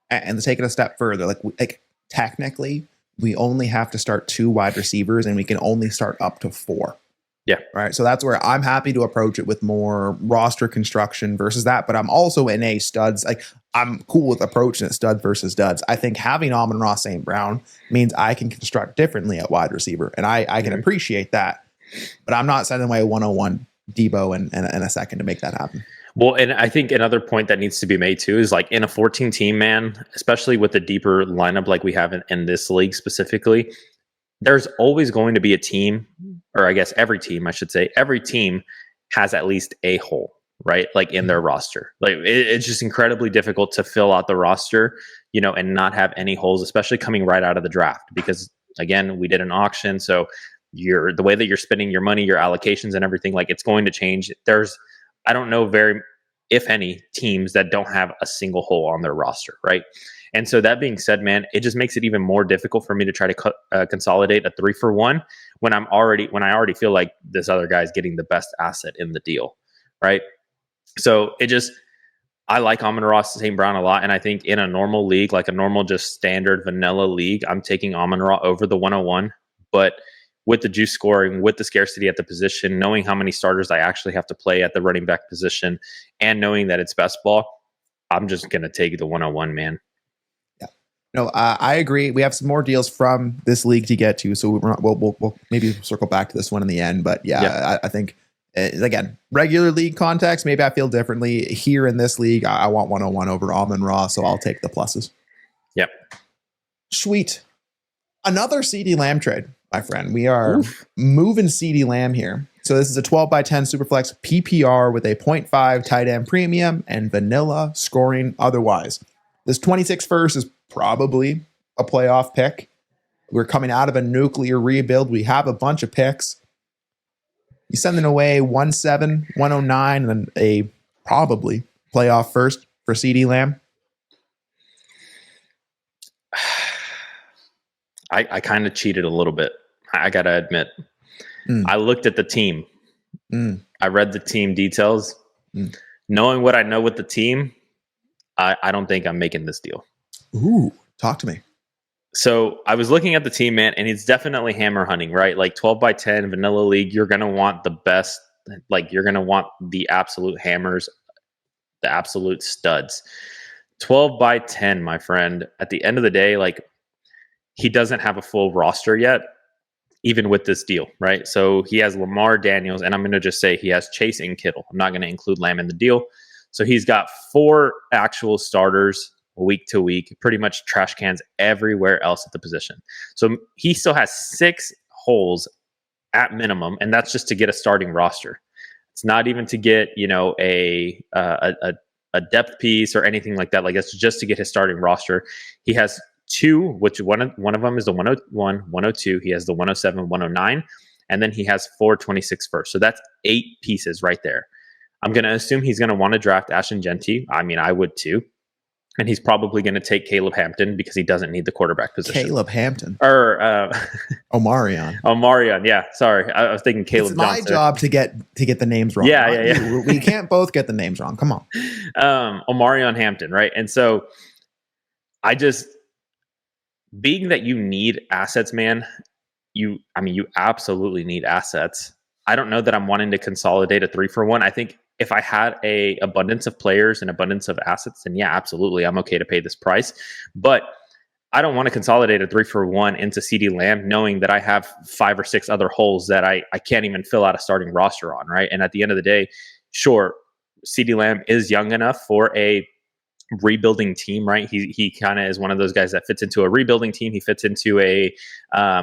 And to take it a step further, like technically, we only have to start 2 wide receivers and we can only start up to 4.
Yeah.
Right. So that's where I'm happy to approach it with more roster construction versus that. But I'm also in a studs. Like, I'm cool with approaching it stud versus duds. I think having Amon-Ra St. Brown means I can construct differently at wide receiver. And I can appreciate that. But I'm not sending away a 101 Deebo in a second to make that happen.
Well, and I think another point that needs to be made too is, like, in a 14 team, man, especially with a deeper lineup like we have in this league specifically, there's always going to be a team, or I guess every team has at least a hole, right? Like, in their roster. Like, it's just incredibly difficult to fill out the roster, and not have any holes, especially coming right out of the draft, because again, we did an auction. So the way that you're spending your money, your allocations and everything, like, it's going to change. I don't know if any teams that don't have a single hole on their roster, right? And so that being said, man, it just makes it even more difficult for me to try to consolidate a 3-for-1 when I already feel like this other guy's getting the best asset in the deal, right? So I like Amon-Ra St. Brown a lot, and I think in a normal league, like a normal just standard vanilla league, I'm taking Amon-Ra over the 101. But with the juice scoring, with the scarcity at the position, knowing how many starters I actually have to play at the running back position, and knowing that it's best ball, I'm just going to take the 101, man.
Yeah. No, I agree. We have some more deals from this league to get to, so we'll maybe circle back to this one in the end. But I think, again, regular league context, maybe I feel differently. Here in this league, I want 101 over Almond Raw, so I'll take the pluses.
Yep.
Sweet. Another CD Lamb trade, my friend. We are moving CD Lamb here. So this is a 12 by 10 Superflex PPR with a 0.5 tight end premium and vanilla scoring otherwise. This 26 first is probably a playoff pick. We're coming out of a nuclear rebuild. We have a bunch of picks. You sending away 107, 109, and then a probably playoff first for CD Lamb.
I kind of cheated a little bit. I got to admit. I looked at the team. I read the team details. Knowing what I know with the team, I don't think I'm making this deal.
Ooh, talk to me.
So I was looking at the team, man, and it's definitely hammer hunting, right? Like 12 by 10 vanilla league, you're going to want the best. Like you're going to want the absolute hammers, the absolute studs. 12 by 10, my friend. At the end of the day, like, he doesn't have a full roster yet, even with this deal, right? So he has Lamar, Daniels, and I'm going to just say he has Chase and Kittle. I'm not going to include Lamb in the deal. So he's got 4 actual starters week to week, pretty much trash cans everywhere else at the position. So he still has 6 holes at minimum, and that's just to get a starting roster. It's not even to get, a depth piece or anything like that. Like, it's just to get his starting roster. He has 2, which one of them is the 101, 102. He has the 107, 109, and then he has 4 26 first. So that's 8 pieces right there. I'm going to assume he's going to want to draft Ashton Genty. I mean, I would too. And he's probably going to take Caleb Hampton because he doesn't need the quarterback position.
Caleb Hampton.
Or
Omarion.
Omarion, yeah. Sorry. I was thinking Caleb Johnson.
It's my job to get the names wrong.
Yeah.
We can't both get the names wrong. Come on.
Omarion Hampton, right? And so being that you need assets, man, you absolutely need assets. I don't know that I'm wanting to consolidate a 3-for-1. I think if I had a abundance of players and abundance of assets, then yeah, absolutely, I'm okay to pay this price. But I don't want to consolidate a 3-for-1 into CD Lamb, knowing that I have 5 or 6 other holes that I can't even fill out a starting roster on, right? And at the end of the day, sure, CD Lamb is young enough for a rebuilding team, right? He kind of is one of those guys that fits into a rebuilding team. He fits into a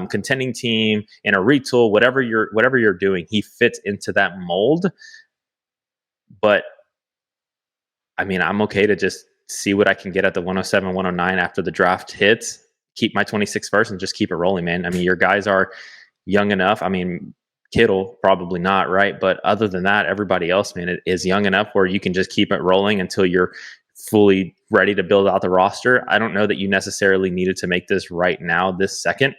contending team in a retool, whatever you're doing. He fits into that mold. But I mean, I'm okay to just see what I can get at the 107, 109 after the draft hits. Keep my 26 first and just keep it rolling, man. I mean, your guys are young enough. I mean, Kittle probably not, right? But other than that, everybody else, man, it is young enough where you can just keep it rolling until you're fully ready to build out the roster. I don't know that you necessarily needed to make this right now, this second.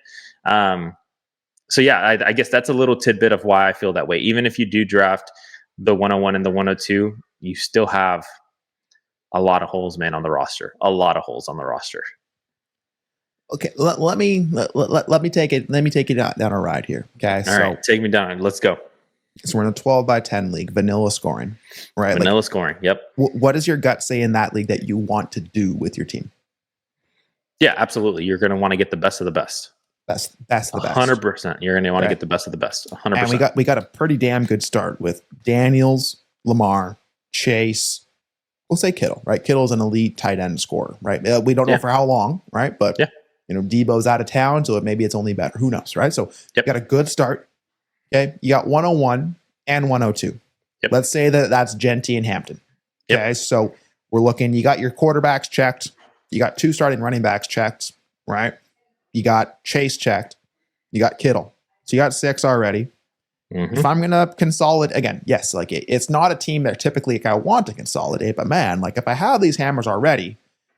So yeah, I guess that's a little tidbit of why I feel that way. Even if you do draft the 101 and the 102, you still have a lot of holes, man, on the roster. A lot of holes on the roster.
Okay, let me take it. Let me take you down a ride here. Okay,
all right, take me down. Let's go.
So we're in a 12 by 10 league, vanilla scoring, right?
Vanilla scoring. Yep.
What does your gut say in that league that you want to do with your team?
Yeah, absolutely. You're going to want to get the best of the best.
Best of the best.
100%. You're going to want to get the best of the best. 100%.
And we got a pretty damn good start with Daniels, Lamar, Chase. We'll say Kittle, right? Kittle's an elite tight end scorer, right? We don't know for how long, right? But Deebo's out of town, so maybe it's only better. Who knows, right? So you got a good start. Okay, you got 101 and 102. Yep. Let's say that's Genty and Hampton. Okay, so we're looking. You got your quarterbacks checked. You got 2 starting running backs checked, right? You got Chase checked. You got Kittle. So you got 6 already. Mm-hmm. If I'm gonna consolidate again, yes, like it's not a team that typically I want to consolidate, but man, like if I have these hammers already,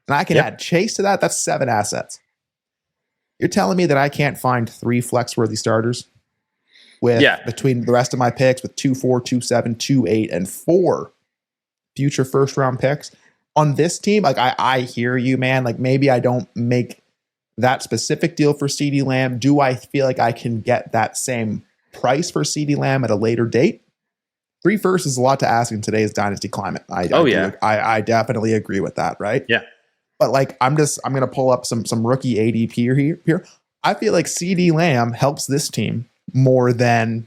and I can add Chase to that, that's 7 assets. You're telling me that I can't find 3 flex-worthy starters? Between the rest of my picks with 2, 4, 2, 7, 2, 8, and 4 future first round picks on this team. Like I hear you, man. Like maybe I don't make that specific deal for CeeDee Lamb? Do I feel like I can get that same price for CeeDee Lamb at a later date? 3 firsts is a lot to ask in today's dynasty climate. I definitely agree with that, right?
Yeah.
But like, I'm going to pull up some rookie ADP here. I feel like CeeDee Lamb helps this team more than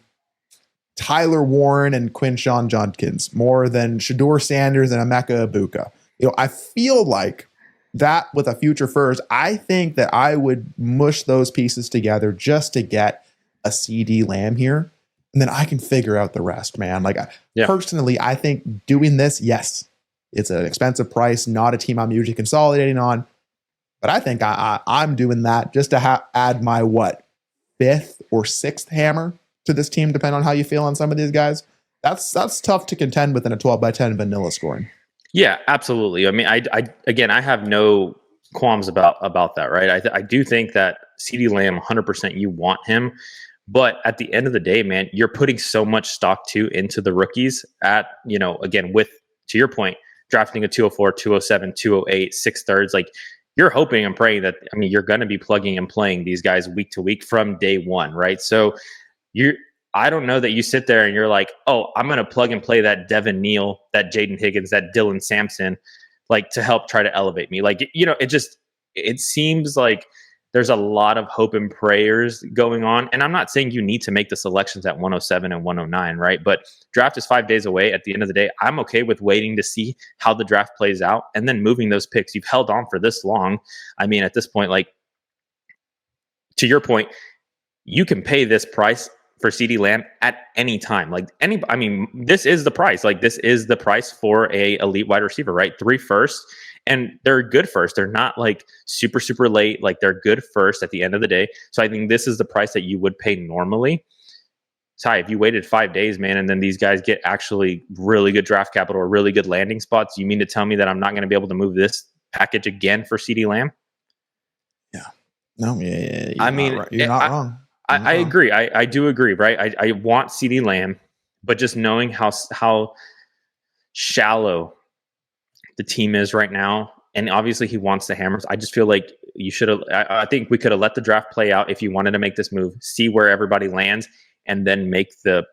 Tyler Warren and Quinshon Judkins, more than Shedeur Sanders and Emeka Egbuka. I feel like that with a future first, I think that I would mush those pieces together just to get a CeeDee Lamb here. And then I can figure out the rest, man. Like, personally, I think doing this, yes, it's an expensive price, not a team I'm usually consolidating on. But I think I'm doing that just to add my, 5th or 6th hammer to this team, depending on how you feel on some of these guys. That's tough to contend with in a 12x10 vanilla scoring.
Yeah, absolutely. I mean, I have no qualms about that, right? I do think that CeeDee Lamb, 100%, you want him. But at the end of the day, man, you're putting so much stock too into the rookies at, again, with, to your point, drafting a 204, 207, 208, 6/3. Like, you're hoping and praying that, you're going to be plugging and playing these guys week to week from day one, right? So I don't know that you sit there and you're like, oh, I'm going to plug and play that Devin Neal, that Jaden Higgins, that Dylan Sampson, like, to help try to elevate me. Like, it seems like there's a lot of hope and prayers going on. And I'm not saying you need to make the selections at 107 and 109, right? But draft is 5 days away. At the end of the day, I'm okay with waiting to see how the draft plays out and then moving those picks. You've held on for this long. At this point, like, to your point, you can pay this price for CeeDee Lamb at any time. Like, this is the price. Like, this is the price for a elite wide receiver, right? 3 firsts. And they're good first. They're not like super, super late. Like, they're good first at the end of the day. So I think this is the price that you would pay normally. Ty, if you waited 5 days, man, and then these guys get actually really good draft capital or really good landing spots, you mean to tell me that I'm not going to be able to move this package again for CeeDee Lamb?
Yeah. No, yeah.
You're not wrong. I agree. I do agree, right? I want CeeDee Lamb, but just knowing how shallow the team is right now, and obviously he wants the hammers. I just feel like you should have. I think we could have let the draft play out if you wanted to make this move, see where everybody lands, and then make the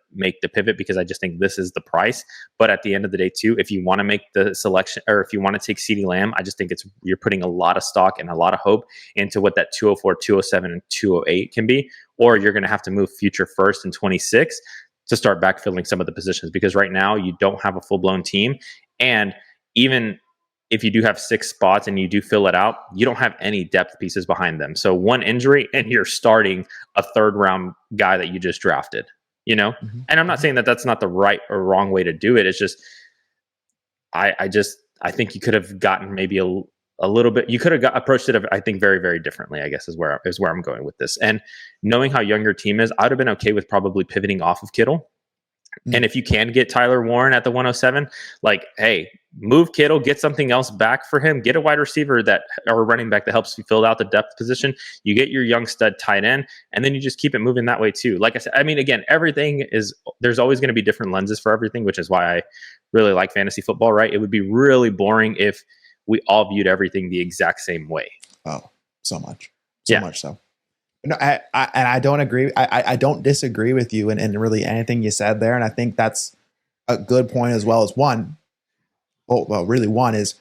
pivot, because I just think this is the price. But at the end of the day, too, if you want to make the selection, or if you want to take CeeDee Lamb, I just think you're putting a lot of stock and a lot of hope into what that 204, 207, and 208 can be, or you're going to have to move future first in 26 to start backfilling some of the positions, because right now you don't have a full blown team. And even if you do have 6 spots and you do fill it out, you don't have any depth pieces behind them. So one injury and you're starting a 3rd round guy that you just drafted, Mm-hmm. And I'm not saying that that's not the right or wrong way to do it. It's just, I think you could have gotten maybe a little bit, you could have approached it, I think, very, very differently, I guess is where I'm going with this. And knowing how young your team is, I would have been okay with probably pivoting off of Kittle. Mm-hmm. And if you can get Tyler Warren at the 107, like, hey, move Kittle, get something else back for him, get a wide receiver or running back that helps you fill out the depth position. You get your young stud tight end, and then you just keep it moving that way too. Like I said, again, there's always going to be different lenses for everything, which is why I really like fantasy football, right? It would be really boring if we all viewed everything the exact same way.
Oh, so much. So much so. No, I don't agree. I don't disagree with you in really anything you said there. And I think that's a good point as well. As one is,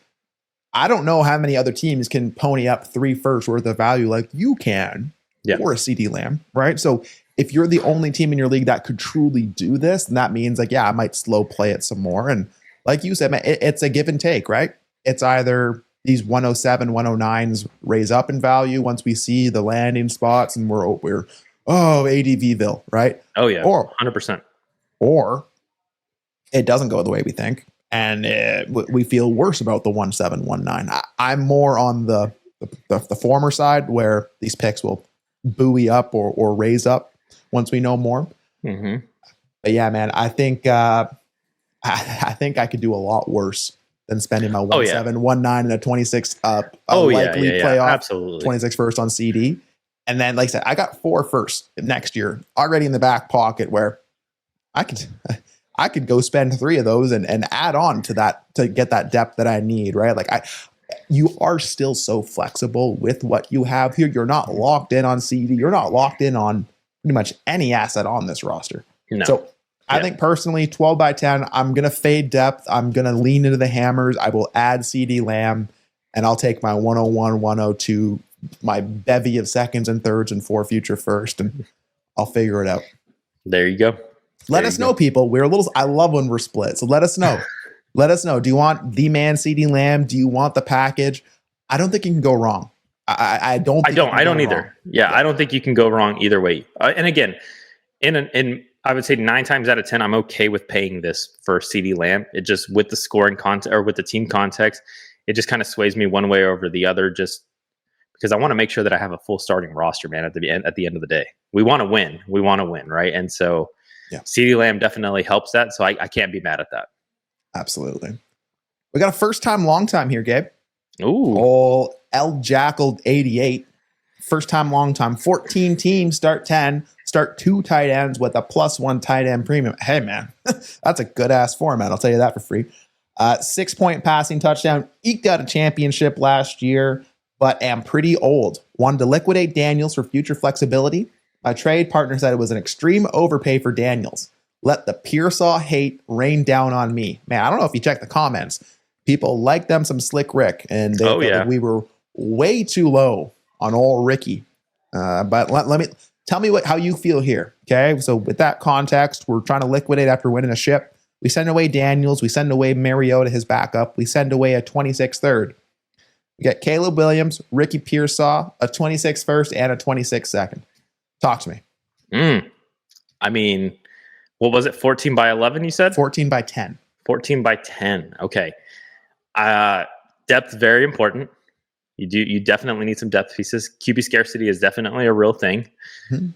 I don't know how many other teams can pony up 3 firsts worth of value like you can for a CeeDee Lamb, right? So if you're the only team in your league that could truly do this, then that means like, I might slow play it some more. And like you said, man, it's a give and take, right? It's either these 107, 109s raise up in value once we see the landing spots and we're ADVville, right?
Oh yeah,
or
100%.
Or it doesn't go the way we think, and we feel worse about the 1719. I'm more on the former side, where these picks will buoy up or raise up once we know more.
Mm-hmm.
But yeah, man, I think I could do a lot worse than spending my 1719 and a 26 up. Likely playoff,
absolutely
26 first on CD. And then, like I said, I got 4 firsts next year already in the back pocket, where I could go spend 3 of those and add on to that to get that depth that I need, right? Like you are still so flexible with what you have here. You're not locked in on CD. You're not locked in on pretty much any asset on this roster.
No.
So I think personally, 12 by 10, I'm going to fade depth. I'm going to lean into the hammers. I will add CD Lamb, and I'll take my 101, 102, my bevy of seconds and thirds and 4 future first, and I'll figure it out.
There you go.
Let us know, people. We're a little, I love when we're split. So let us know. Let us know. Do you want the man CD Lamb? Do you want the package? I don't think you can go wrong. I don't
either.
Wrong.
Yeah, I don't think you can go wrong either way. And again, in I would say 9 times out of 10, I'm okay with paying this for CD Lamb. It just, with the scoring context or with the team context, it just kind of sways me one way over the other, just because I want to make sure that I have a full starting roster, man, at the end of the day. We want to win. Right? And so CD Lamb definitely helps that. So I can't be mad at that.
Absolutely. We got a first time, long time here, Gabe.
Ooh.
Oh, L Jackal 88. First time, long time. 14 teams, start 10. Start 2 tight ends with a +1 tight end premium. Hey, man, that's a good ass format. I'll tell you that for free. 6-point passing touchdown. Eked out a championship last year, but am pretty old. Wanted to liquidate Daniels for future flexibility. My trade partner said it was an extreme overpay for Daniels. Let the Pearsall hate rain down on me. Man, I don't know if you check the comments. People like them some Slick Rick, and they felt like we were way too low on old Ricky. But let me tell me how you feel here. Okay, so with that context, we're trying to liquidate after winning a ship. We send away Daniels. We send away Mariota, his backup. We send away a 26th third. We got Caleb Williams, Ricky Pearsall, a 26th first, and a 26th second. Talk to me.
I mean, what was it? 14 by 11, you said?
14 by 10.
14 by 10. Okay. Depth, very important. You definitely need some depth pieces. QB scarcity is definitely a real thing. Mm-hmm.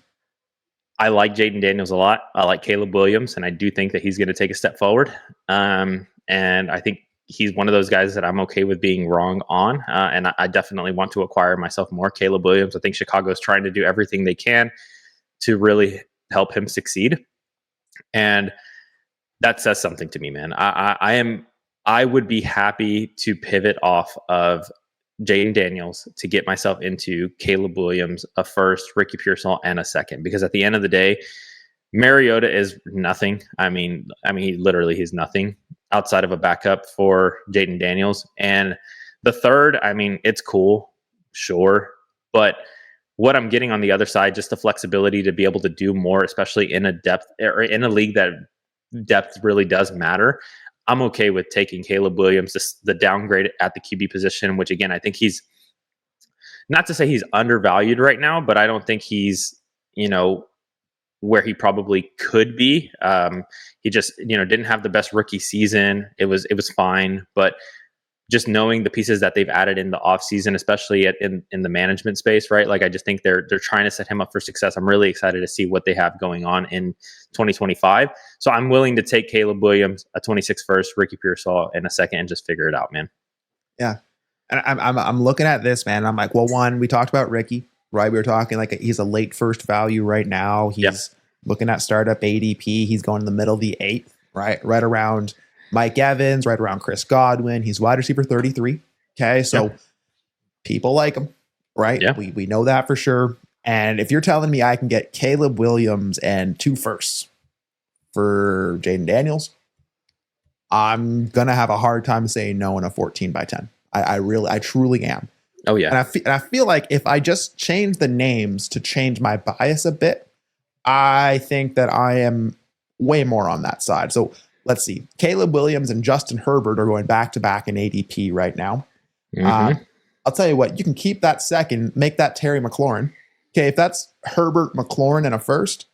I like Jaden Daniels a lot. I like Caleb Williams, and I do think that he's going to take a step forward. And I think he's one of those guys that I'm okay with being wrong on. And I definitely want to acquire myself more Caleb Williams. I think Chicago's trying to do everything they can to really help him succeed. And that says something to me, man. I would be happy to pivot off of Jaden Daniels to get myself into Caleb Williams, a first, Ricky Pearsall, and a second. Because at the end of the day, Mariota is nothing. I mean, he's nothing outside of a backup for Jaden Daniels. And the third, I mean, it's cool, sure, but what I'm getting on the other side, just the flexibility to be able to do more, especially in a depth or in a league that depth really does matter. I'm okay with taking Caleb Williams, the downgrade at the QB position, which again, I think he's, not to say he's undervalued right now, but I don't think he's, where he probably could be. He just, didn't have the best rookie season. It was fine, but just knowing the pieces that they've added in the offseason, especially in the management space, right? Like, I just think they're trying to set him up for success. I'm really excited to see what they have going on in 2025. So I'm willing to take Caleb Williams, a 26 first, Ricky Pearsall, and a second, and just figure it out, man.
Yeah. And I'm looking at this, man. I'm like, well, one, we talked about Ricky, right? We were talking like he's a late first value right now. He's looking at startup ADP. He's going in the middle of the 8th, right? Right around Mike Evans, right around Chris Godwin. He's wide receiver 33. Okay. So people like him, right?
Yeah.
We know that for sure. And if you're telling me I can get Caleb Williams and 2 firsts for Jaden Daniels, I'm going to have a hard time saying no in a 14 by 10. I truly am.
Oh yeah.
And I feel like if I just change the names to change my bias a bit, I think that I am way more on that side. So let's see. Caleb Williams and Justin Herbert are going back to back in ADP right now. Mm-hmm. I'll tell you what, you can keep that second, make that Terry McLaurin. Okay, if that's Herbert, McLaurin, and a first,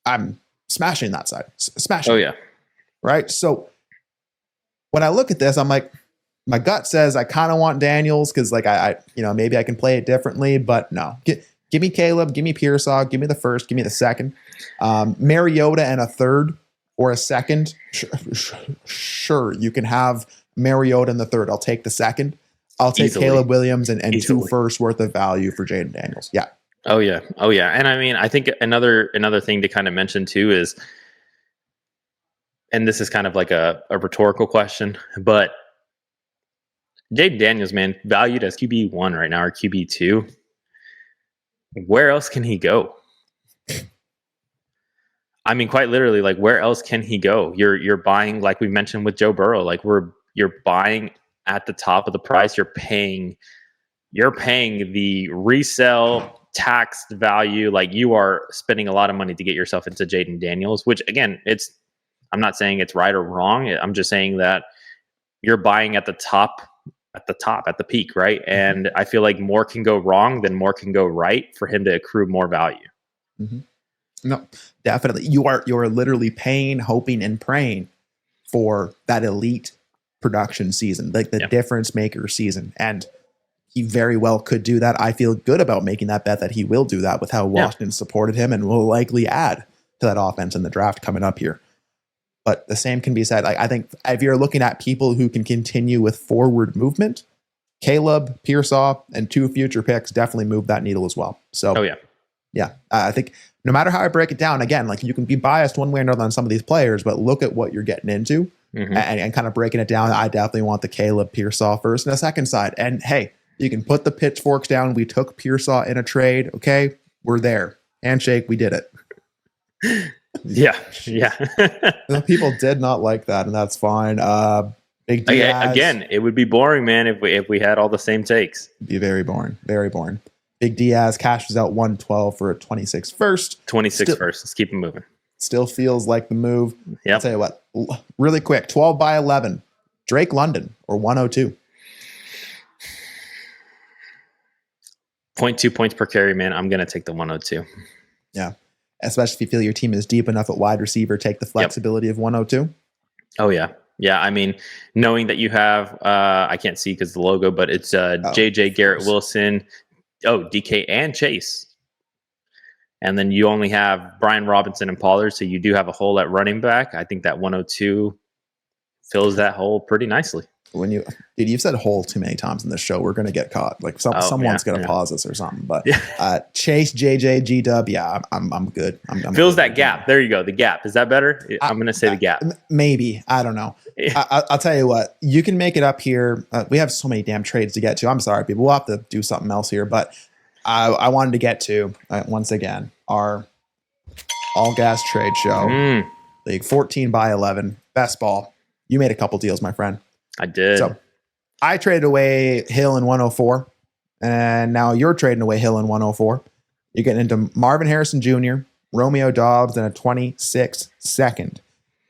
I'm smashing that side. Smashing.
Oh yeah.
Right. So when I look at this, I'm like, my gut says I kind of want Daniels because, like, I maybe I can play it differently, but no. Give me Caleb, give me Pearsall, give me the first, give me the second. Mariota and a third or a second. Sure, you can have Mariota in the third. I'll take the second. I'll take easily. Caleb Williams and 2 firsts worth of value for Jaden Daniels. Yeah.
Oh yeah. And I mean, I think another thing to kind of mention too is, and this is kind of like a rhetorical question, but Jaden Daniels, man, valued as QB1 right now or QB2. Where else can he go? I mean, quite literally, like, where else can he go? You're buying, like we mentioned with Joe Burrow, like you're buying at the top of the price. You're paying the resale taxed value. Like, you are spending a lot of money to get yourself into Jaden Daniels, which again, I'm not saying it's right or wrong. I'm just saying that you're buying at the top, at the peak, right? And I feel like more can go wrong than more can go right for him to accrue more value.
Mm-hmm. No, definitely. You're literally paying, hoping, and praying for that elite production season, like the difference maker season. And he very well could do that. I feel good about making that bet that he will do that with how Washington supported him and will likely add to that offense in the draft coming up here. But the same can be said. I think if you're looking at people who can continue with forward movement, Caleb, Pearsall, and 2 future picks definitely move that needle as well. So, I think no matter how I break it down, again, like, you can be biased one way or another on some of these players, but look at what you're getting into and kind of breaking it down. I definitely want the Caleb Pearsall first and a second side. And hey, you can put the pitchforks down. We took Pearsall in a trade. Okay, we're there. Handshake, we did it.
Yeah.
People did not like that, and that's fine. Big Diaz.
Again, it would be boring, man, if we had all the same takes.
It'd be very boring. Very boring. Big Diaz cashes out 112 for a 26 first.
26 first. Let's keep it moving.
Still feels like the move.
Yep.
I'll tell you what, really quick, 12 by 11. Drake London or 102.
0.2 points per carry, man. I'm going to take the 102.
Yeah. Especially if you feel your team is deep enough at wide receiver, take the flexibility of 102.
Oh, yeah. Yeah, I mean, knowing that you have, I can't see because the logo, but it's JJ, Garrett Wilson, DK, and Chase. And then you only have Brian Robinson and Pollard, so you do have a hole at running back. I think that 102 fills that hole pretty nicely.
You've said hole too many times in this show. We're going to get caught. Like someone's going to pause us or something. But Chase, JJ, G-Dub, I'm good. I'm
fills
good.
that gap. There you go. The gap. Is that better? I'm going to say the gap.
Maybe. I don't know. I'll tell you what. You can make it up here. We have so many damn trades to get to. I'm sorry, people. We'll have to do something else here. But I wanted to get to, once again, our all-gas trade show. League 14 by 11. Best ball. You made a couple deals, my friend.
I did.
So I traded away Hill in 104, and now you're trading away Hill in 104. You're getting into Marvin Harrison Jr., Romeo Dobbs, and a 26 second.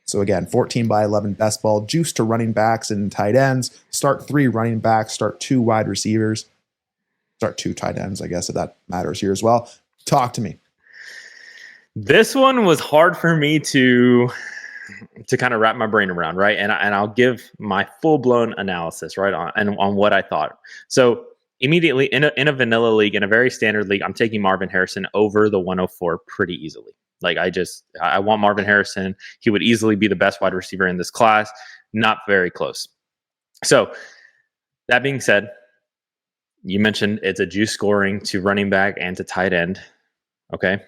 So again, 14 by 11 best ball, juice to running backs and tight ends. Start 3 running backs, start 2 wide receivers, start 2 tight ends, I guess, if that matters here as well. Talk to me.
This one was hard for me to kind of wrap my brain around, right? And I'll give my full-blown analysis, right, on what I thought. So immediately in a vanilla league, in a very standard league, I'm taking Marvin Harrison over the 104 pretty easily. Like, I want Marvin Harrison. He would easily be the best wide receiver in this class. Not very close. So that being said, you mentioned it's a juice scoring to running back and to tight end. Okay.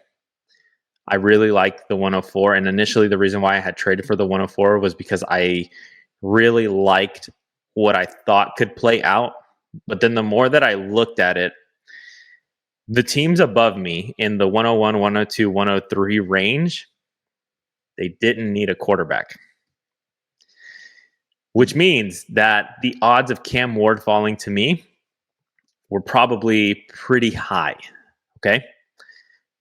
I really like the 104. And initially, the reason why I had traded for the 104 was because I really liked what I thought could play out. But then the more that I looked at it, the teams above me in the 101, 102, 103 range, they didn't need a quarterback. Which means that the odds of Cam Ward falling to me were probably pretty high. Okay.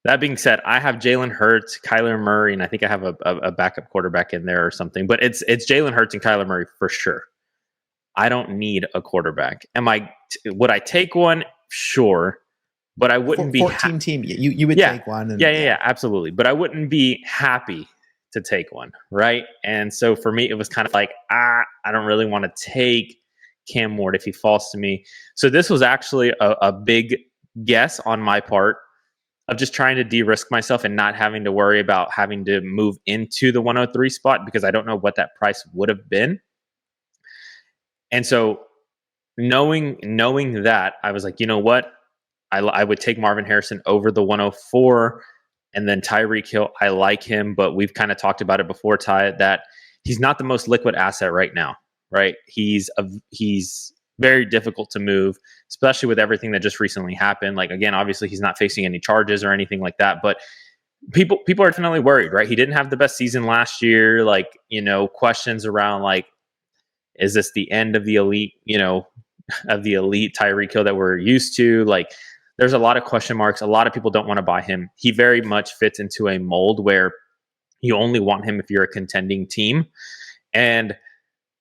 That being said, I have Jalen Hurts, Kyler Murray, and I think I have a backup quarterback in there or something. But it's Jalen Hurts and Kyler Murray for sure. I don't need a quarterback. Would I take one? Sure, but I wouldn't be
14 team. You would take one.
Yeah, absolutely. But I wouldn't be happy to take one, right? And so for me, it was kind of like, I don't really want to take Cam Ward if he falls to me. So this was actually a big guess on my part of just trying to de-risk myself and not having to worry about having to move into the 103 spot because I don't know what that price would have been. And so knowing that, I was like, you know what? I would take Marvin Harrison over the 104 and then Tyreek Hill. I like him, but we've kind of talked about it before, Ty, that he's not the most liquid asset right now, right? He's very difficult to move, especially with everything that just recently happened. Like, again, obviously he's not facing any charges or anything like that, but people are definitely worried, right? He didn't have the best season last year. Like, questions around like, is this the end of the elite, of the elite Tyreek Hill that we're used to? Like, there's a lot of question marks. A lot of people don't want to buy him. He very much fits into a mold where you only want him if you're a contending team. And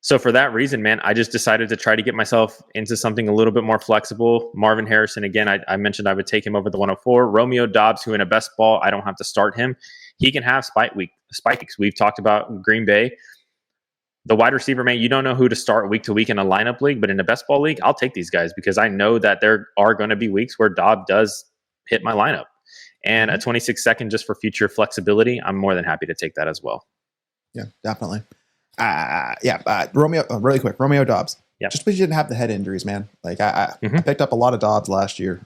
so for that reason, man, I just decided to try to get myself into something a little bit more flexible. Marvin Harrison, again, I mentioned I would take him over the 104. Romeo Doubs, who in a best ball, I don't have to start him. He can have spike weeks. We've talked about Green Bay. The wide receiver, man, you don't know who to start week to week in a lineup league, but in a best ball league, I'll take these guys because I know that there are going to be weeks where Dobbs does hit my lineup. And a 26-second just for future flexibility, I'm more than happy to take that as well.
Yeah, definitely. Romeo, really quick, Romeo Doubs.
Yeah.
Just because you didn't have the head injuries, man. Like I picked up a lot of Dobbs last year.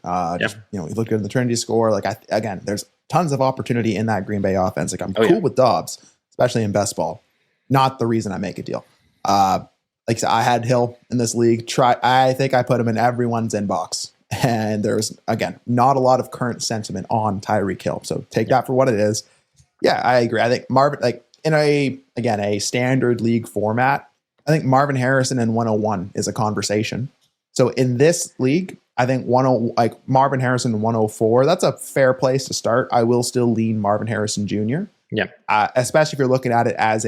He looked good in the Trinity score. Like again, there's tons of opportunity in that Green Bay offense. Like I'm cool with Dobbs, especially in best ball. Not the reason I make a deal. Like I said, I had Hill in this league. I think I put him in everyone's inbox. And there's, again, not a lot of current sentiment on Tyreek Hill. So take that for what it is. Yeah, I agree. I think Marvin, like in a standard league format, I think Marvin Harrison in 101 is a conversation. So in this league, I think Marvin Harrison in 104, that's a fair place to start. I will still lean Marvin Harrison Jr.
Yeah.
Especially if you're looking at it as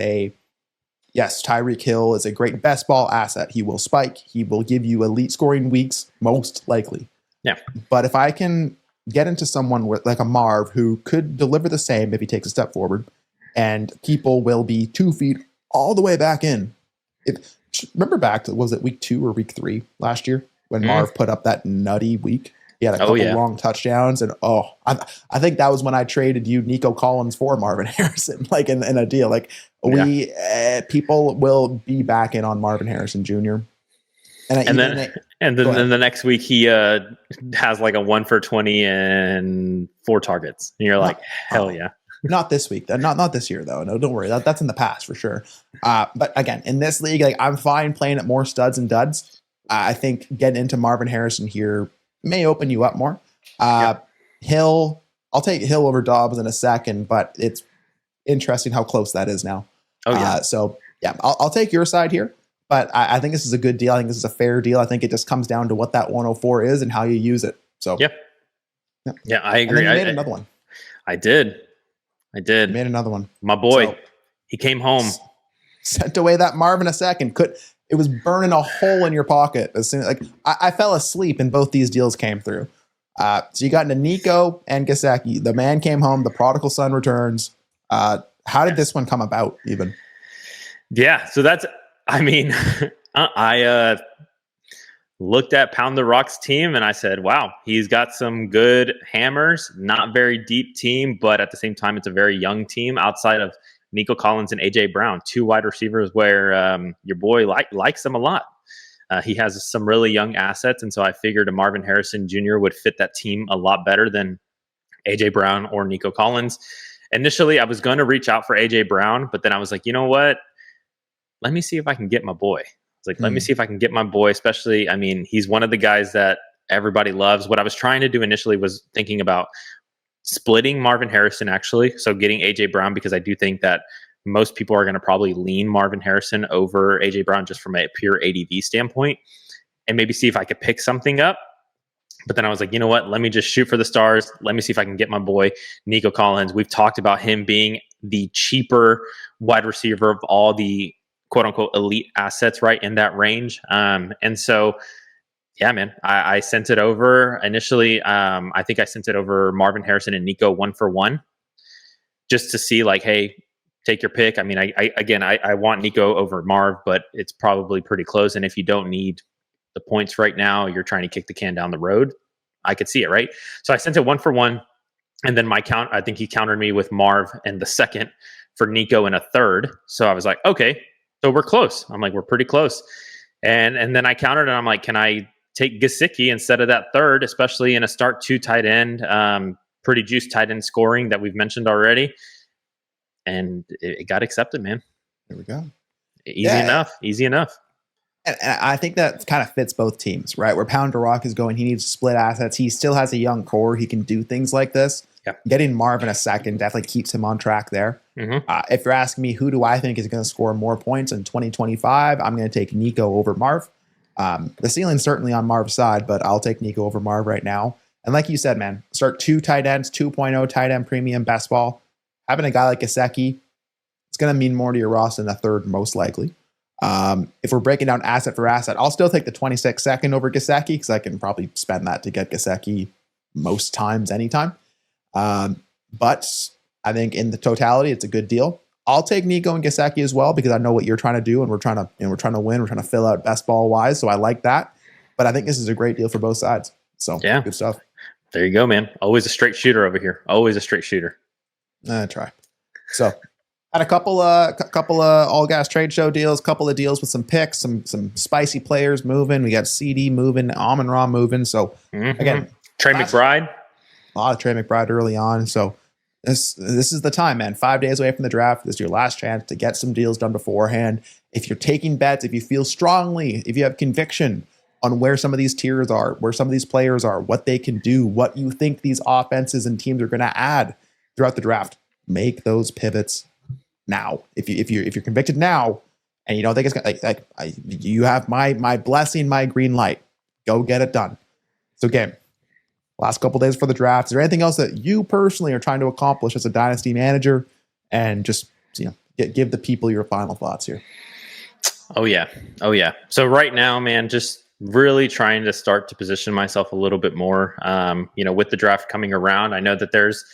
yes, Tyreek Hill is a great best ball asset. He will spike. He will give you elite scoring weeks, most likely.
Yeah.
But if I can get into someone with like a Marv who could deliver the same if he takes a step forward, and people will be 2 feet all the way back in. Remember back to, was it week 2 or week 3 last year when Marv put up that nutty week? He had a couple long touchdowns, and I think that was when I traded you Nico Collins for Marvin Harrison, like in a deal. Like people will be back in on Marvin Harrison Jr.
And then the next week he has like a 1 for 20 and 4 targets, and you're like, hell yeah.
Not this week. Not this year though. No, don't worry. That's in the past for sure. But again, in this league, like I'm fine playing at more studs and duds. I think getting into Marvin Harrison here may open you up more. Hill, I'll take Hill over Dobbs in a second, but it's interesting how close that is now. I'll take your side here, but I think this is a good deal. I think this is a fair deal. I think it just comes down to what that 104 is and how you use it. So
yeah, I agree.
I made another one.
I did.
Made another one.
My boy, he came home.
Sent away that Marvin a second. It was burning a hole in your pocket as soon as I fell asleep and both these deals came through. So you got into Nico and Gesicki. The man came home. The prodigal son returns. How did this one come about even?
Yeah. So I looked at Pound the Rock's team and I said, wow, he's got some good hammers, not very deep team, but at the same time, it's a very young team outside of Nico Collins and AJ Brown, 2 wide receivers where your boy likes them a lot. He has some really young assets. And so I figured a Marvin Harrison Jr. would fit that team a lot better than AJ Brown or Nico Collins. Initially, I was going to reach out for AJ Brown, but then I was like, you know what? Let me see if I can get my boy. It's like, let me see if I can get my boy, especially, he's one of the guys that everybody loves. What I was trying to do initially was thinking about splitting Marvin Harrison, actually. So getting AJ Brown, because I do think that most people are going to probably lean Marvin Harrison over AJ Brown just from a pure ADV standpoint, and maybe see if I could pick something up. But then I was like, you know what? Let me just shoot for the stars. Let me see if I can get my boy, Nico Collins. We've talked about him being the cheaper wide receiver of all the quote unquote elite assets, right in that range. And so, yeah, man, I sent it over initially. I think I sent it over Marvin Harrison and Nico 1 for 1 just to see like, hey, take your pick. I want Nico over Marv, but it's probably pretty close. And if you don't need the points right now, you're trying to kick the can down the road, I could see it, right? So I sent it 1 for 1. And then I think he countered me with Marv and the second for Nico in a third. So I was like, okay, so we're close. I'm like, we're pretty close. And then I countered and I'm like, can I take Gesicki instead of that third, especially in a start 2 tight end, pretty juiced tight end scoring that we've mentioned already. And it got accepted, man.
There we go.
Easy enough.
And I think that kind of fits both teams, right? Where Pounder Rock is going, he needs to split assets. He still has a young core. He can do things like this.
Yep.
Getting Marv in a second definitely keeps him on track there. If you're asking me, who do I think is going to score more points in 2025? I'm going to take Nico over Marv. The ceiling's certainly on Marv's side, but I'll take Nico over Marv right now. And like you said, man, start 2 tight ends, 2.0 tight end premium best ball. Having a guy like Gesicki, it's going to mean more to your roster than a third, most likely. If we're breaking down asset for asset, I'll still take the 26 second over Gesicki because I can probably spend that to get Gesicki most times, anytime. But I think in the totality, it's a good deal. I'll take Nico and Gesicki as well because I know what you're trying to do, and we're trying to win. We're trying to fill out best ball wise. So I like that. But I think this is a great deal for both sides. So
yeah,
good stuff.
There you go, man. Always a straight shooter over here. Always a straight shooter.
Try. So had a couple of all gas trade show deals, couple of deals with some picks, some spicy players moving. We got CD moving, Amon-Ra moving. So again,
Trey McBride.
A lot of Trey McBride early on. So this is the time, man. 5 days away from the draft. This is your last chance to get some deals done beforehand. If you're taking bets, if you feel strongly, if you have conviction on where some of these tiers are, where some of these players are, what they can do, what you think these offenses and teams are going to add throughout the draft, make those pivots now. If you're convicted now, and you don't think it's gonna, you have my blessing, my green light. Go get it done. So, Gabe, last couple days for the draft. Is there anything else that you personally are trying to accomplish as a dynasty manager? And just give the people your final thoughts here.
Oh yeah. So right now, man, just really trying to start to position myself a little bit more. With the draft coming around, I know that there's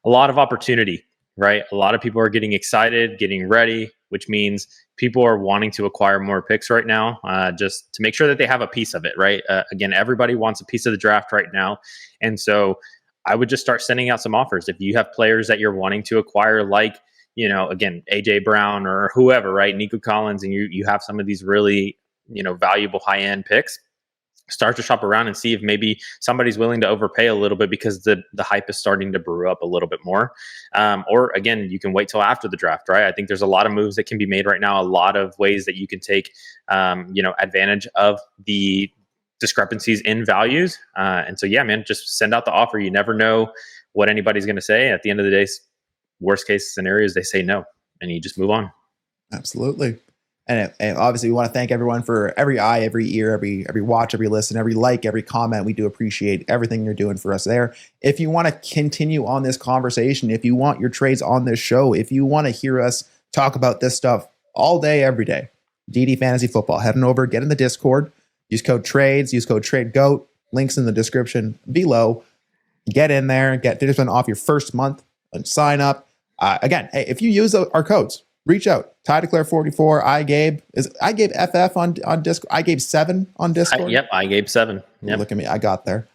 a lot of opportunity, right? A lot of people are getting excited, getting ready, which means people are wanting to acquire more picks right now, just to make sure that they have a piece of it, right? Again, everybody wants a piece of the draft right now. And so I would just start sending out some offers. If you have players that you're wanting to acquire, like, again, AJ Brown or whoever, right? Nico Collins, and you have some of these really, valuable high-end picks, start to shop around and see if maybe somebody's willing to overpay a little bit because the hype is starting to brew up a little bit more. Or again, you can wait till after the draft, right? I think there's a lot of moves that can be made right now, a lot of ways that you can take, advantage of the discrepancies in values. And so, yeah, man, just send out the offer. You never know what anybody's going to say. At the end of the day, worst case scenario is they say no, and you just move on.
Absolutely. And obviously, we want to thank everyone for every eye, every ear, every watch, every listen, every like, every comment. We do appreciate everything you're doing for us there. If you want to continue on this conversation, if you want your trades on this show, if you want to hear us talk about this stuff all day, every day, DD Fantasy Football, head on over, get in the Discord, use code TRADES, use code TRADEGOAT, links in the description below. Get in there, get 50% off your first month and sign up. Again, hey, if you use our codes, reach out. TyDeclare44, iGabe FF on Discord. iGabe7 on Discord.
Yep, iGabe7. Yep.
Look at me, I got there.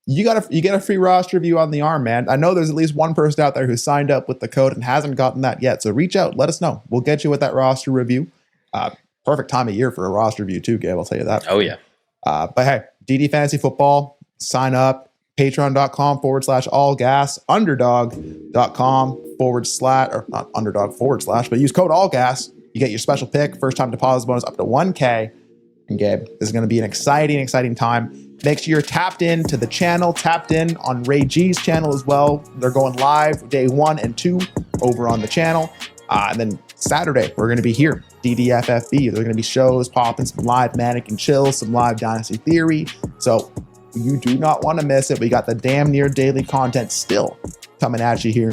You get a free roster review on the arm, man. I know there's at least one person out there who signed up with the code and hasn't gotten that yet. So reach out, let us know. We'll get you with that roster review. Perfect time of year for a roster review too, Gabe. I'll tell you that.
Oh yeah.
But hey, DD Fantasy Football, sign up. Patreon.com/allgas, underdog.com/ or not underdog / but use code allgas. You get your special pick, first time deposit bonus up to 1K. And Gabe, this is going to be an exciting time. Make sure you're tapped in to the channel, tapped in on Ray G's channel as well. They're going live day 1 and 2 over on the channel. And then Saturday, we're going to be here, DDFFB. There's going to be shows popping, some live Manic and Chill, some live Dynasty Theory. So you do not want to miss it. We got the damn near daily content still coming at you here.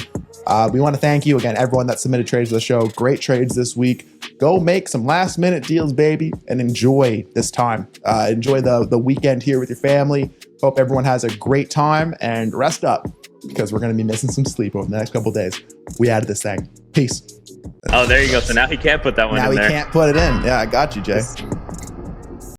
We want to thank you again, everyone that submitted trades to the show. Great trades this week. Go make some last minute deals, baby, and enjoy this time. Enjoy the weekend here with your family. Hope everyone has a great time, and rest up because we're going to be missing some sleep over the next couple of days. We added this thing. Peace.
Oh, there you go. So now he can't put that one in there.
Now he can't put it in. Yeah, I got you, Jay.